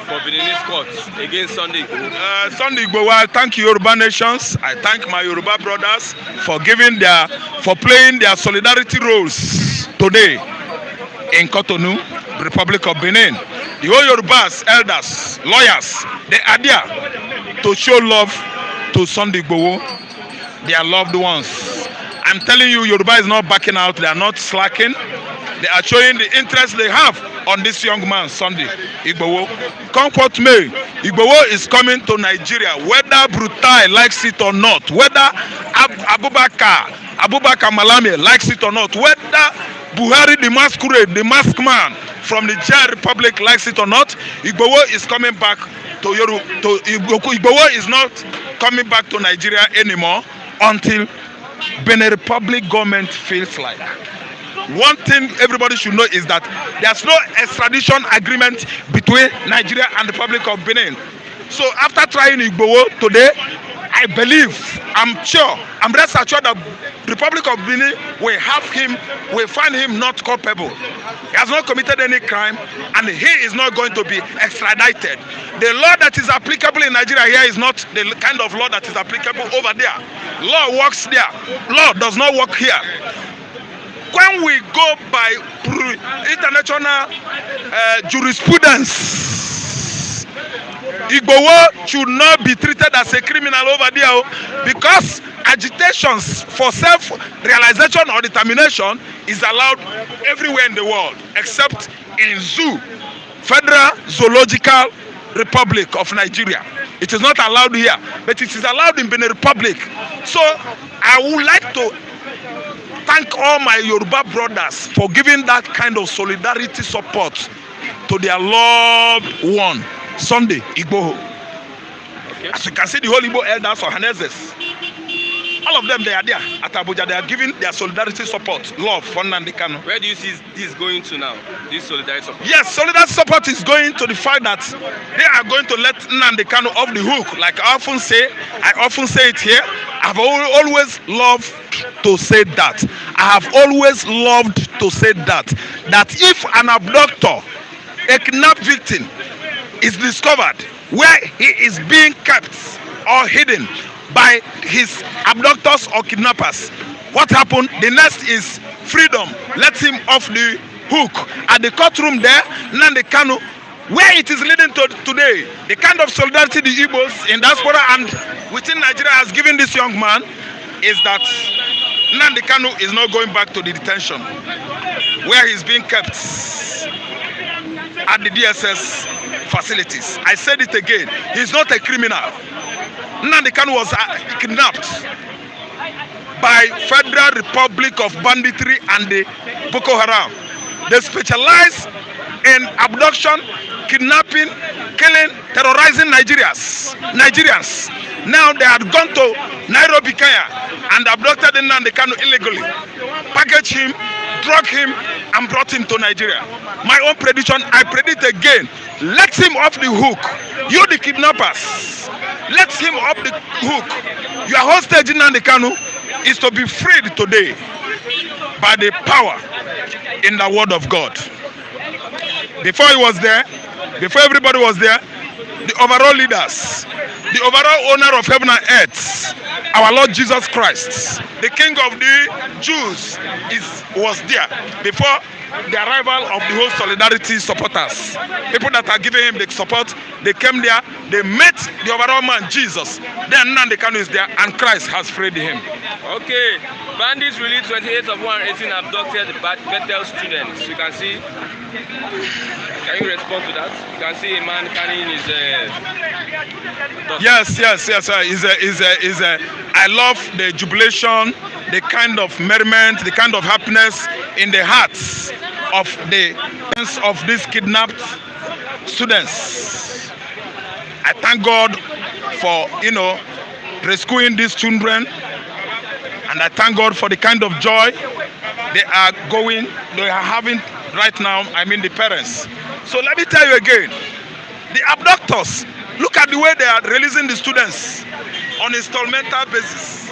for Beninese court against Sunday Igboho. Sunday Igboho, I thank Yoruba nations. I thank my Yoruba brothers for playing their solidarity roles today in Cotonou, Republic of Benin. The whole Yorubas, elders, lawyers, they are there to show love to Sunday Igboho, their loved ones. I'm telling you, Yoruba is not backing out. They are not slacking. They are showing the interest they have on this young man, Sunday Igboho. Come quote me, Igboho is coming to Nigeria, whether Brutai likes it or not, whether Abubakar Malami likes it or not, whether Buhari the masquerade, the masked man from the Niger Republic likes it or not, Igboho is coming back to Yoruba. Igboho is not coming back to Nigeria anymore until Benin Republic government feels like. One thing everybody should know is that there's no extradition agreement between Nigeria and the Republic of Benin. So after trying Igboho today, I believe, I'm rest assured that the Republic of Benin will find him not culpable. He has not committed any crime and he is not going to be extradited. The law that is applicable in Nigeria here is not the kind of law that is applicable over there. Law works there. Law does not work here. When we go by international jurisprudence, Igboho should not be treated as a criminal over there because agitations for self-realization or determination is allowed everywhere in the world except in zoo, Federal Zoological Republic of Nigeria. It is not allowed here, but it is allowed in Benin Republic. So I would like to thank all my Yoruba brothers for giving that kind of solidarity support to their loved one, Sunday Igboho. Okay. As you can see, the whole Igbo elders or Hanezes All of them, they are there at Abuja. They are giving their solidarity support, love for Nnamdi Kanu. Where do you see this going to now? This solidarity support? Yes, solidarity support is going to the fact that they are going to let Nnamdi Kanu off the hook. Like I often say it here. I've always loved to say that. I have always loved to say that if an abductor, a kidnap victim, is discovered where he is being kept or hidden by his abductors or kidnappers, what happened? The next is freedom. Let him off the hook. At the courtroom there, Nnamdi Kanu, where it is leading to today, the kind of solidarity the Igbos in diaspora and within Nigeria has given this young man is that Nnamdi Kanu is not going back to the detention where he's being kept at the DSS facilities. I said it again, he's not a criminal. Nnamdi Kanu was kidnapped by Federal Republic of Banditry and the Boko Haram. They specialize in abduction, kidnapping, killing, terrorizing Nigerians. Now they had gone to Nairobi, Kenya, and abducted Nnamdi Kanu illegally, packaged him, drug him, and brought him to Nigeria. My own prediction, I predict again, let him off the hook. You the kidnappers, let him off the hook. Your hostage Nnamdi Kanu is to be freed today by the power in the word of God. Before he was there, before everybody was there, the overall leaders, the overall owner of heaven and earth, our Lord Jesus Christ, the King of the Jews, was there before the arrival of the whole solidarity supporters. People that are giving him the support, they came there, they met the overall man, Jesus. Then Nnamdi Kanu is there, and Christ has freed him. Okay, bandits released 28 of 118 abducted Bethel students. You can see. Can you respond to that? You can see a man carrying his. Yes. I love the jubilation, the kind of merriment, the kind of happiness in the hearts of the parents of these kidnapped students. I thank God for rescuing these children, and I thank God for the kind of joy they are having right now. I mean the parents. So let me tell you again, the abductors, look at the way they are releasing the students on installmental basis,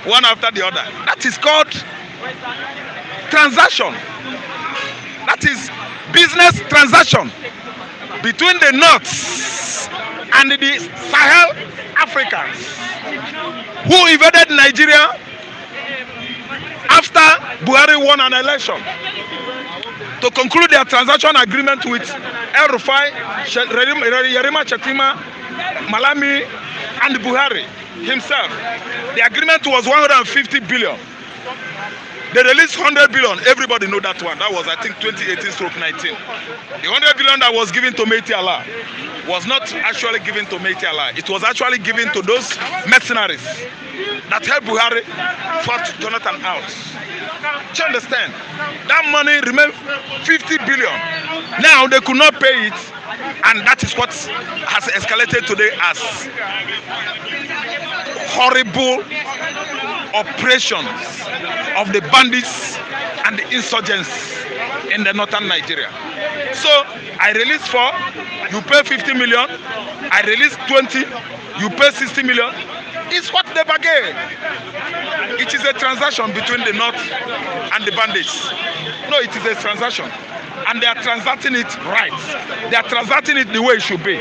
one after the other. That is called transaction. That is business transaction between the North and the Sahel Africans who invaded Nigeria after Buhari won an election to conclude their transaction agreement with El Rufai, Yerima Chetima, Malami, and Buhari himself. The agreement was 150 billion. They released 100 billion. Everybody know that one. That was, I think, 2018/19. The 100 billion that was given to Menta Allah was not actually given to Menta Allah. It was actually given to those mercenaries that helped Buhari fought Jonathan out. Do you understand? That money remained 50 billion. Now they could not pay it, and that is what has escalated today as horrible operations of the bandits and the insurgents in the northern Nigeria. So I release 4, you pay 50 million. I release 20, you pay 60 million. It's what they bargain. It is a transaction between the North and the bandits. No, it is a transaction. And they are transacting it right. They are transacting it the way it should be.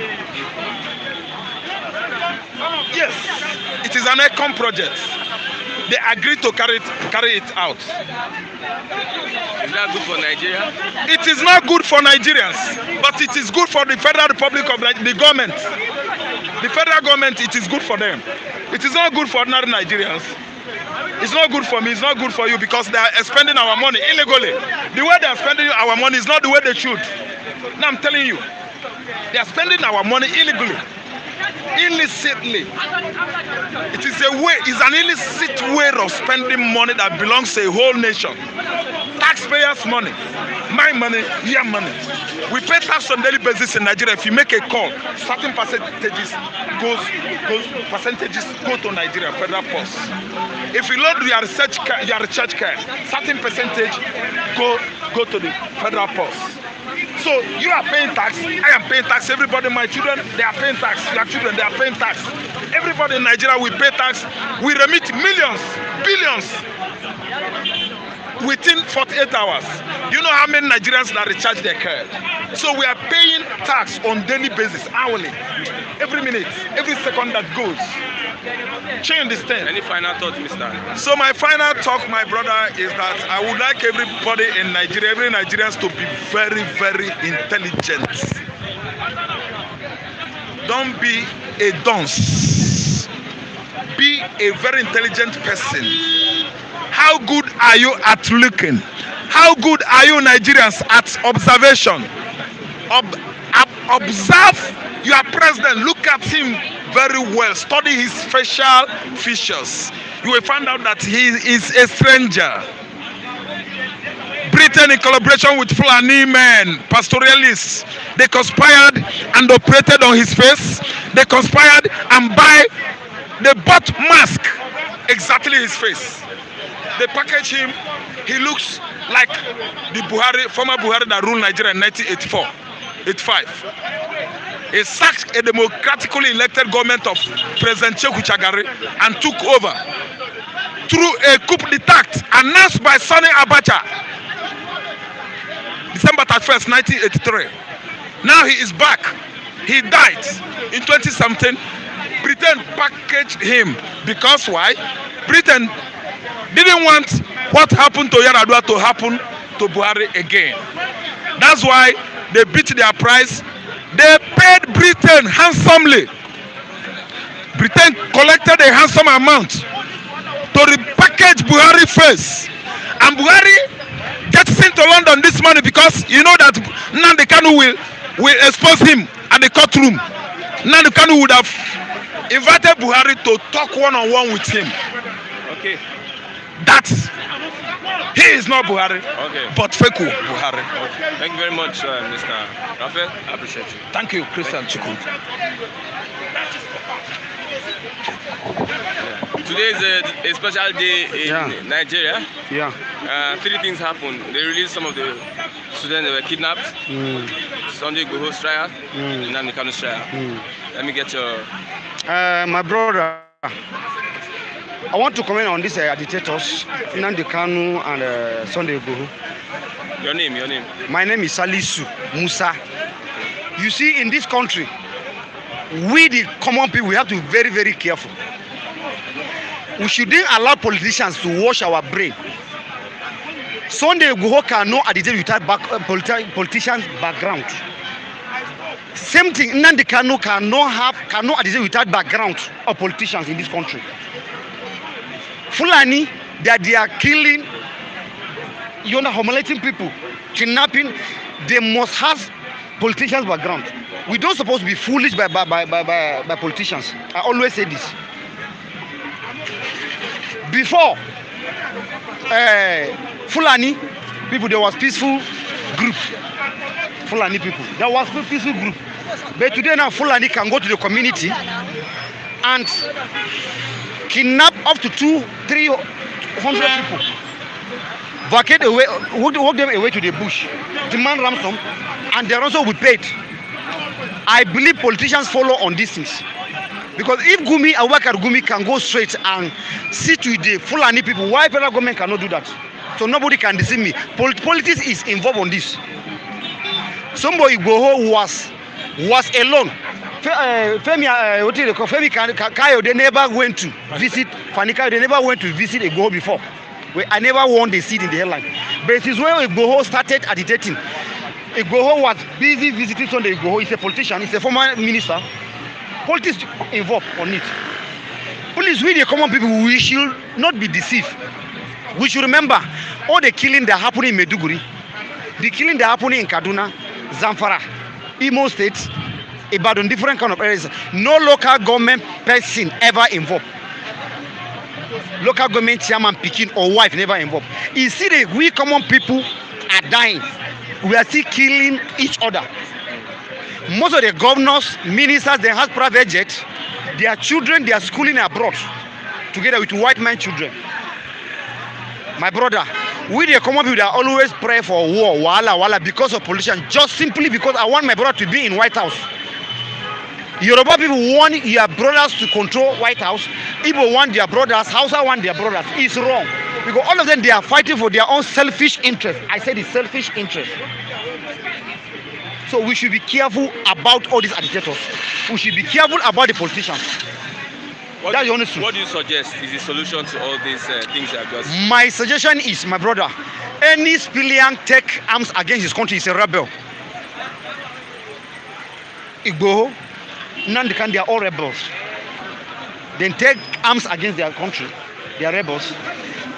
Yes, it is an ECOM project. They agreed to carry it out. Is that good for Nigeria? It is not good for Nigerians, but it is good for the Federal Republic of the government. The federal government, it is good for them. It is not good for ordinary Nigerians. It's not good for me, it's not good for you, because they are spending our money illegally. The way they are spending our money is not the way they should. Now I'm telling you, they are spending our money illegally. Illicitly. It is an illicit way of spending money that belongs to a whole nation. taxpayers' money, my money, your money. We pay tax on daily basis in Nigeria. If you make a call, certain percentages go to Nigeria Federal Post. If you load your recharge card, certain percentage go to the Federal Post. So you are paying tax, I am paying tax, everybody, my children, they are paying tax, your children, they are paying tax. Everybody in Nigeria will pay tax. We remit millions, billions within 48 hours. You know how many Nigerians that recharge their card? So we are paying tax on daily basis, hourly, every minute, every second that goes. Change this thing. Any final thought, Mr. So my final talk, my brother, is that I would like everybody in Nigeria, every Nigerians to be very, very intelligent. Don't be a dunce. Be a very intelligent person. How good are you at looking? How good are you Nigerians at observation? Observe your president. Look at him very well. Study his facial features. You will find out that he is a stranger. Britain, in collaboration with Fulani men, pastoralists, they conspired and operated on his face. They conspired and they bought mask exactly his face. They package him. He looks like the former Buhari that ruled Nigeria in 1985. He sacked a democratically elected government of President Cheku Chagari and took over through a coup d'etat announced by Sani Abacha, December 31st, 1983. Now he is back. He died in 2017. Britain packaged him because why? Britain didn't want what happened to Yar'Adua to happen to Buhari again. That's why they beat their price. They paid Britain handsomely. Britain collected a handsome amount to repackage Buhari face. And Buhari gets sent to London this morning because you know that Nnamdi Kanu will expose him at the courtroom. Nnamdi Kanu would have invited Buhari to talk one-on-one with him. Okay. He is not Buhari, but fake Buhari. Okay. Thank you very much, Mr. Raphael. I appreciate you. Thank you, Christian Chukwu. Today is a special day in Nigeria. Yeah. 3 things happened. They released some of the students that were kidnapped. Sunday Igboho's trial, Nnamdi Kanu's trial. Let me get your... My brother, I want to comment on these agitators, Nnamdi Kanu and Sunday Igboho. Your name. My name is Salisu Musa. You see, in this country, we the common people, we have to be very, very careful. We shouldn't allow politicians to wash our brain. Sunday Igboho cannot agitate without politicians' background. Same thing, Nnamdi Kanu cannot agitate without background of politicians in this country. Fulani, that they are killing, humiliating people, kidnapping, they must have politicians' background. We don't supposed to be foolish by politicians. I always say this. Before Fulani people, there was peaceful group. Fulani people, there was peaceful group. But today now Fulani can go to the community and kidnap up to 200-300 people, vacate away, walk them away to the bush, demand ransom, and they also will be paid. I believe politicians follow on these things. Because if Abubakar Gumi can go straight and sit with the Fulani people, why federal government cannot do that? So nobody can deceive me. Politics is involved on this. Somebody Igboho was alone. Femi Kayo, they never went to visit Fani Kayo, they never went to visit Igboho before. I never won the seat in the airline. But it is when Igboho started agitating. Igboho was busy visiting Sunday Igboho. He's a politician, he's a former minister. Politics involved on it. Please, we the common people, we should not be deceived. We should remember all the killing that happened in Maiduguri, the killing that happened in Kaduna, Zamfara, Imo State, Ibadan, different kind of areas. No local government person ever involved. local government chairman pikin or wife never involved. You see that we common people are dying. We are still killing each other. Most of the governors, ministers, they have private jets. Their children, they are schooling abroad together with white man children. My brother, we the common people that always pray for war, wala, because of politicians, just simply because I want my brother to be in White House. Yoruba people want your brothers to control White House. Igbo want their brothers, Hausa want their brothers. It's wrong. Because all of them, they are fighting for their own selfish interest. I said it's selfish interest. So we should be careful about all these agitators. We should be careful about the politicians. That's the only truth. What do you suggest is the solution to all these things that just... My suggestion is, my brother, any civilian take arms against his country is a rebel. Igbo, Nnamdi, they are all rebels. Then take arms against their country. They are rebels.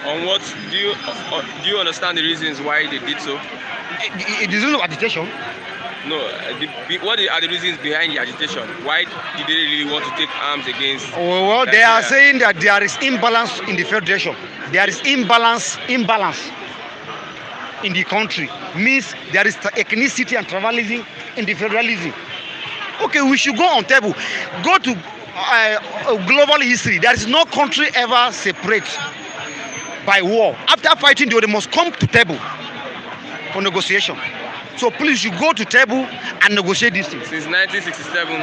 On what do you understand the reasons why they did so? It is of agitation. No, what are the reasons behind the agitation? Why did they really want to take arms against? Well, they are saying that there is imbalance in the federation. There is imbalance in the country. Means there is ethnicity and tribalism in the federalism. Okay, we should go on table. Go to global history. There is no country ever separate by war. After fighting, they must come to table for negotiation. So please, you go to table and negotiate these things. Since 1967,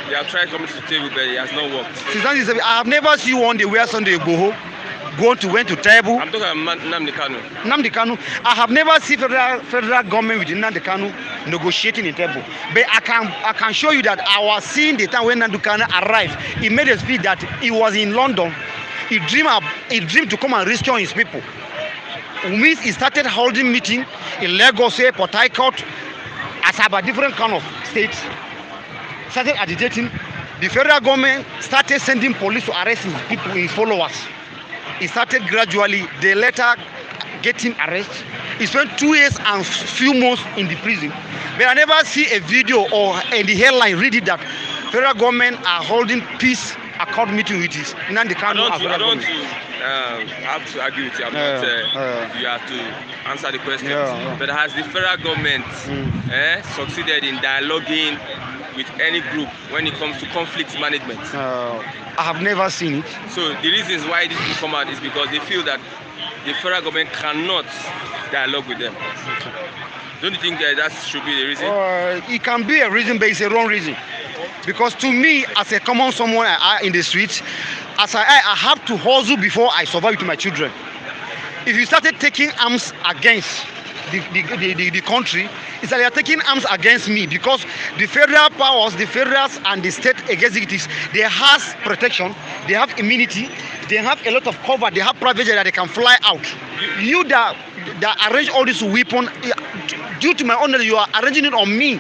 they have tried coming to the table, but it has not worked. Since 1967, I have never seen one day where Sunday Igboho went to table. I'm talking about Nnamdi Kanu. Nnamdi Kanu. I have never seen federal government with Nnamdi Kanu negotiating in table. But I can show you that I was seeing the time when Nnamdi Kanu arrived. He made a speech that he was in London. He dreamed to come and rescue his people. Means he started holding meeting in Lagos, Port Harcourt, Asaba, different kind of states. Started agitating. The federal government started sending police to arrest his people, his followers. He started gradually. They later get him arrested. He spent 2 years and few months in the prison. But I never see a video or in the headline read it that federal government are holding peace accord meeting with his Nnamdi Kanu. I don't have to argue with you about you have to answer the question. But has the federal government succeeded in dialoguing with any group when it comes to conflict management? I have never seen it. So the reasons why this will come out is because they feel that the federal government cannot dialogue with them. Don't you think that should be the reason? It can be a reason, but it's a wrong reason. Because to me, as a common someone in the streets, as I have to hustle before I survive with my children. If you started taking arms against the country, it's like they are taking arms against me, because the federal powers, the federals and the state executives, they have protection, they have immunity, they have a lot of cover, they have private jet that they can fly out. You that arrange all this weapon, due to my honor, you are arranging it on me,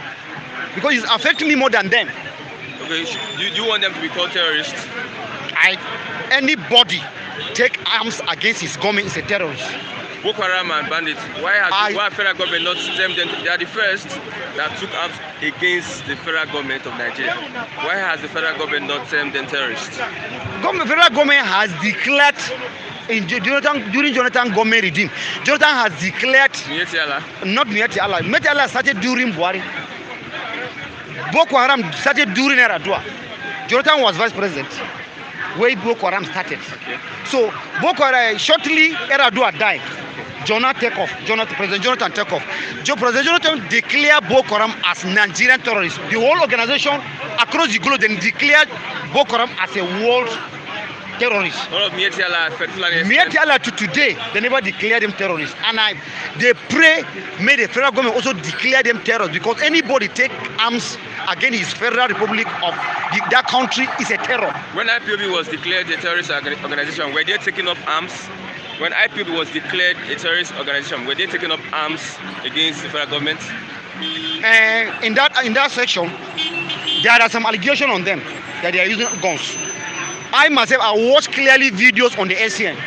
because it's affecting me more than them. Okay, do you want them to be called terrorists? Anybody take arms against his government is a terrorist. Boko Haram and bandits, why federal government not stem them? They are the first that took arms against the federal government of Nigeria. Why has the federal government not termed them terrorists? Federal government has declared during Jonathan government regime. Jonathan has declared not Mieti Allah. Mieti Allah started during Buhari. Boko Haram started during Eradua. Jonathan was vice president where Boko Haram started. So Boko Haram, shortly Eradua died. President Jonathan take off. President Jonathan declared Boko Haram as Nigerian terrorists. The whole organization across the globe then declared Boko Haram as a world terrorist. Mieti Allah to today, they never declared them terrorists. And they pray, may the federal government also declare them terrorists, because anybody take arms against his federal republic of that country is a terror. When IPOB was declared a terrorist organization, were they taking up arms? When IPOB was declared a terrorist organization, were they taking up arms against the federal government? In that section, there are some allegations on them that they are using guns. I myself, I watched clearly videos on the ACN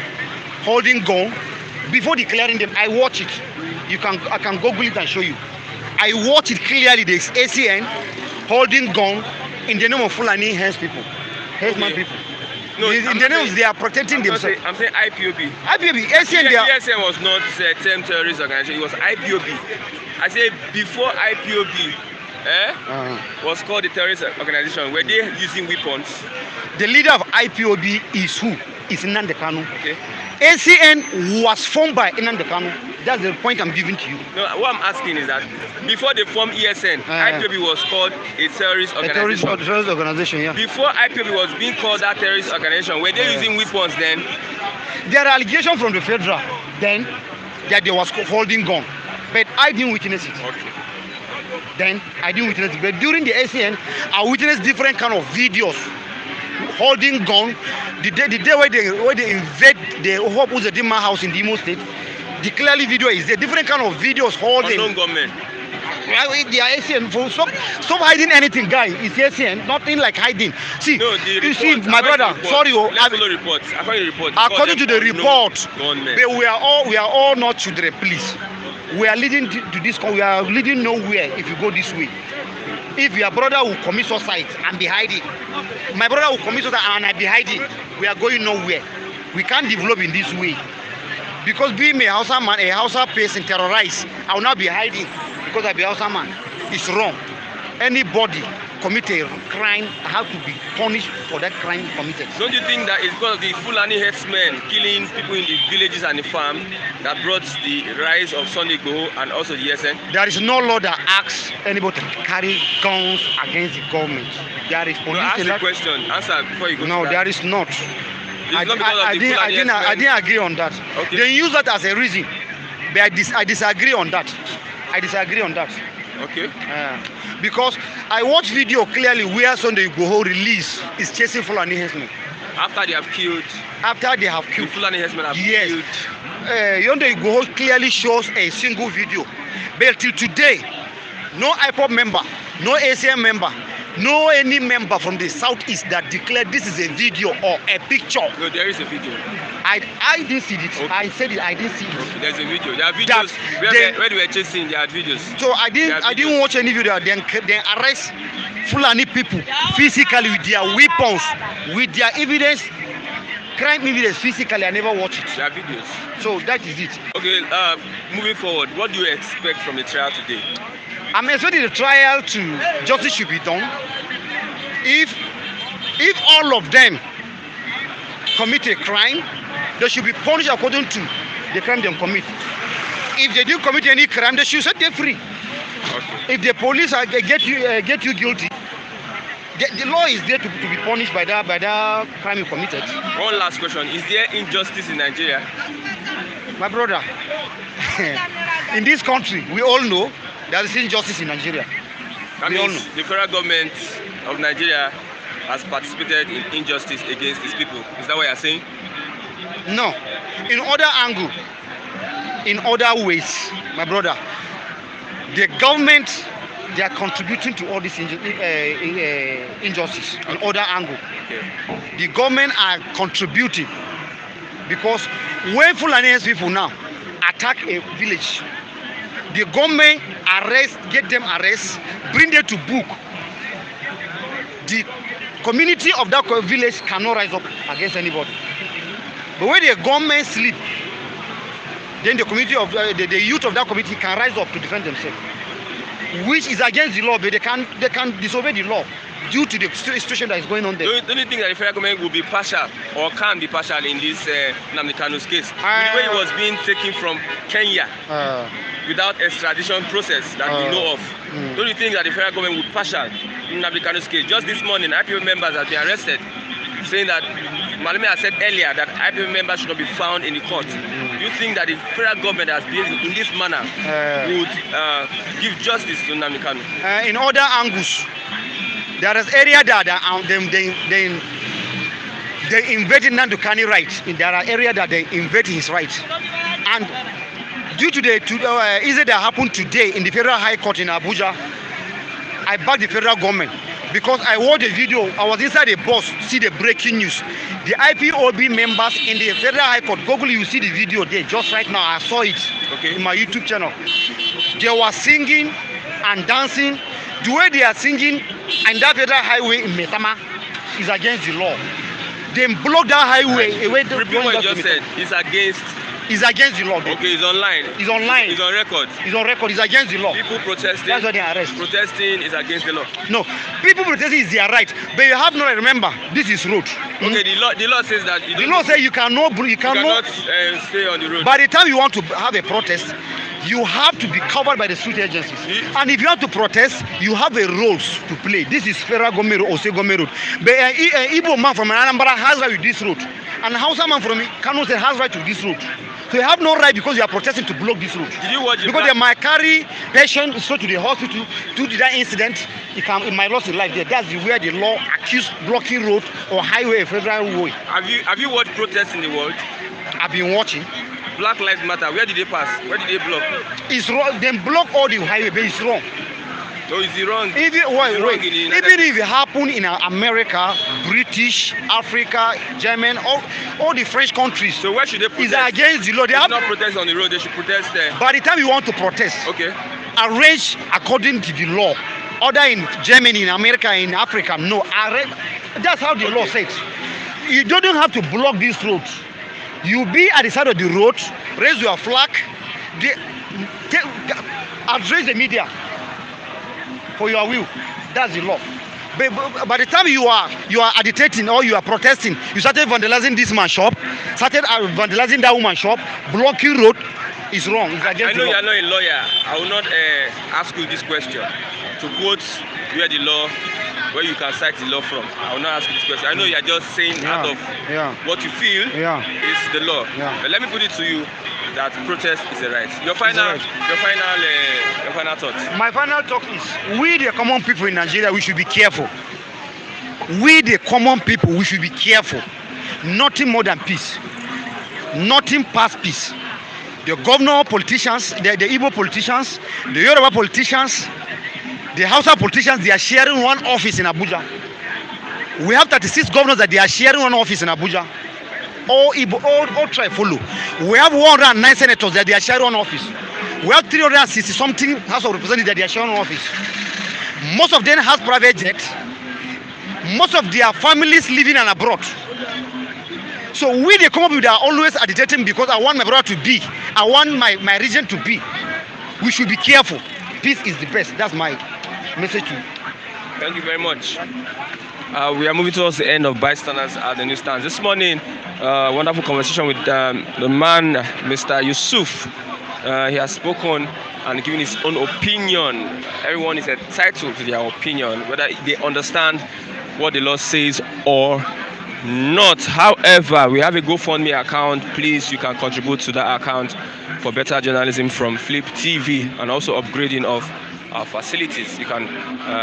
holding gun before declaring them. I watch it. I can Google it and show you. I watch it clearly. There's ACN holding gun in the name of Fulani Hens people, Hensman people. No, in the news, they are protecting themselves. I'm saying IPOB. IPOB, ACN, they are. ESN was not term terrorist organization. It was IPOB. I say before IPOB was called the terrorist organization. Were they using weapons? The leader of IPOB is who? Is Nnamdi Kanu. Okay. ACN was formed by Nnamdi Kanu. That's the point I'm giving to you. No, what I'm asking is that before they formed ESN, IPOB was called a terrorist organization. A terrorist organization, yeah. Before IPOB was being called that terrorist organization, were they using weapons then? There are allegations from the federal then that they was holding gun, but I didn't witness it. Okay. Then I didn't witness it. But during the ACN, I witnessed different kind of videos holding gun. The day where they invade the Ipob Uzodinma house in the Imo State, the clearly video is there. Different kind of videos holding. Unknown government. They are ACN. Stop hiding anything, guy. It's ACN. Nothing like hiding. See, no, the you see, my brother. Sorry, according to the report, but we are all not children. Please, we are leading to this. We are leading nowhere if you go this way. If your brother will commit suicide and be hiding, my brother will commit suicide and I be hiding, we are going nowhere. We can't develop in this way. Because being a Hausa man, a Hausa person terrorized, I will not be hiding because I be a Hausa man. It's wrong. Anybody commit a crime have to be punished for that crime committed. Don't you think that it's because of the Fulani herdsmen killing people in the villages and the farm that brought the rise of Sunday Igboho and also the ESN? There is no law that asks anybody to carry guns against the government. There is police. Ask the question. Answer before you go. No, there is not. I didn't agree on that. Okay. They use that as a reason, but I disagree on that. I disagree on that. Okay. Because I watch video clearly where Sunday Igboho release is chasing Fulani herdsmen. After they have killed. After they have killed. The Fulani herdsmen have killed. Sunday Igboho clearly shows a single video. But till today, no Ipob member, no ACM member, no any member from the southeast that declared this is a video or a picture. No, there is a video. I didn't see it. Okay. I said it. I didn't see it. Okay, there's a video. There are videos where they were chasing. There are videos. So I didn't watch any video. Then arrest Fulani people physically with their weapons, with their evidence, crime evidence physically. I never watched it. There are videos. So that is it. Okay. Moving forward, what do you expect from the trial today? I'm expecting the trial to justice should be done. If all of them commit a crime, they should be punished according to the crime they commit. If they didn't commit any crime, they should set them free. Okay. If the police get you guilty, the law is there to be punished by that crime you committed. One last question: is there injustice in Nigeria? My brother, in this country, we all know there is injustice in Nigeria. That means the federal government of Nigeria has participated in injustice against its people. Is that what you're saying? No. In other angle, in other ways, my brother, the government, they are contributing to all this injustice in other angle. Okay. The government are contributing because when Fulani people now attack a village, the government get them arrest, bring them to book. The community of that village cannot rise up against anybody. But when the government sleep, then the community of the youth of that community can rise up to defend themselves, which is against the law. But they can disobey the law due to the situation that is going on there. Don't you think that the federal government will be partial or can be partial in this Nnamdi Kanu's case? With the way it was being taken from Kenya without extradition process that we know of. Don't you think that the federal government will partial in Nnamdi Kanu's case? Just this morning, IPOB members have been arrested, saying that Maleme has said earlier that IPOB members should not be found in the court. Do you think that the federal government has behaved in this manner would give justice to Nnamdi Kanu? In other angles, there is area that they invaded Nnamdi Kanu rights. There are areas that they invaded his rights, and due to the incident that happened today in the Federal High Court in Abuja, I backed the federal government because I watched the video. I was inside the bus, see the breaking news. The IPOB members in the Federal High Court, Google, you see the video there just right now. I saw it in my YouTube channel. They were singing and dancing. The way they are singing and that Federal Highway in Menta is against the law. They block that highway away. Repeat what you just said. It's against the law. Okay, it's online. It's online. It's on record. It's on record. It's against the law. People protesting. That's why they arrest. Protesting is against the law. No, people protesting is their right, but you have no right. Remember, this is road. Okay, the law says that. The law says you cannot stay on the road. By the time you want to have a protest, you have to be covered by the street agencies. And if you want to protest, you have a roles to play. This is Federal Government Road or State Government Road. But an Igbo man from Anambra has right with this road. And a Hausa man from Kanu has right to this road. So you have no right because you are protesting to block this road. Did you watch because they might carry patient straight to the hospital due to that incident. It might lose his life there. That's where the law accused blocking road or highway, federal way. Have you watched protests in the world? I've been watching. Black Lives Matter. Where did they pass? Where did they block? It's wrong. They block all the highway, but it's wrong. No, is it wrong? Even if it happened in America, British, Africa, German, all the French countries. So where should they protest? It's against the law. They have not protest on the road. They should protest there. By the time you want to protest, okay, arrange according to the law. Other in Germany, in America, in Africa, no. That's how the law says. You don't have to block these roads. You be at the side of the road, raise your flag, address the media for your will. That's the law. But by the time you are agitating or you are protesting, you started vandalizing this man's shop, started vandalizing that woman's shop, blocking road. Is wrong. It's against the law. I know you are not a lawyer. I will not ask you this question to quote where you can cite the law from. I will not ask you this question. I know you are just saying out of what you feel is the law. But let me put it to you that protest is a right. Your final thought. My final thought is we the common people in Nigeria, we should be careful. We the common people, we should be careful. Nothing more than peace. Nothing past peace. The governor politicians, the Igbo politicians, the Yoruba politicians, the Hausa politicians, they are sharing one office in Abuja. We have 36 governors that they are sharing one office in Abuja. All Igbo, all tribe follow. We have 109 senators that they are sharing one office. We have 360 something House of Representatives that they are sharing one office. Most of them have private jets. Most of their families living and abroad. So we they come up with are always agitating because I want my brother to be. I want my region to be. We should be careful. Peace is the best. That's my message to you. Thank you very much. We are moving towards the end of bystanders at the newsstands. This morning, wonderful conversation with the man, Mr. Yusuf. He has spoken and given his own opinion. Everyone is entitled to their opinion, whether they understand what the law says or not. However, we have a GoFundMe account. Please, you can contribute to that account for better journalism from Flip TV and also upgrading of our facilities. You can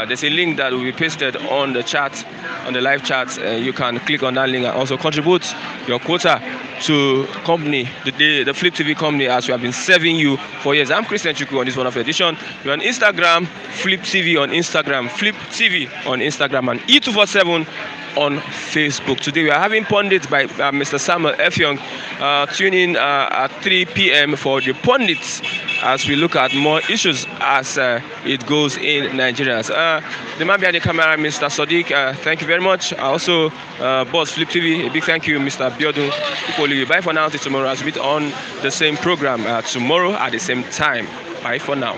there's a link that will be pasted on the chat, on the live chat. You can click on that link and also contribute your quota to company, the Flip TV company, as we have been serving you for years. I'm Christian Chukwu on this wonderful edition. We're on Instagram, Flip TV on Instagram, Flip TV on Instagram, and E247 on Facebook. Today we are having pundits by Mr. Samuel Effiong. Tune in at 3 p.m. for the pundits as we look at more issues as it goes in Nigeria. The man behind the camera, Mr. Sadiq, thank you very much. Also, Boss Flip TV, a big thank you, Mr. Biodun. Bye for now till tomorrow as we meet on the same program tomorrow at the same time. Bye for now.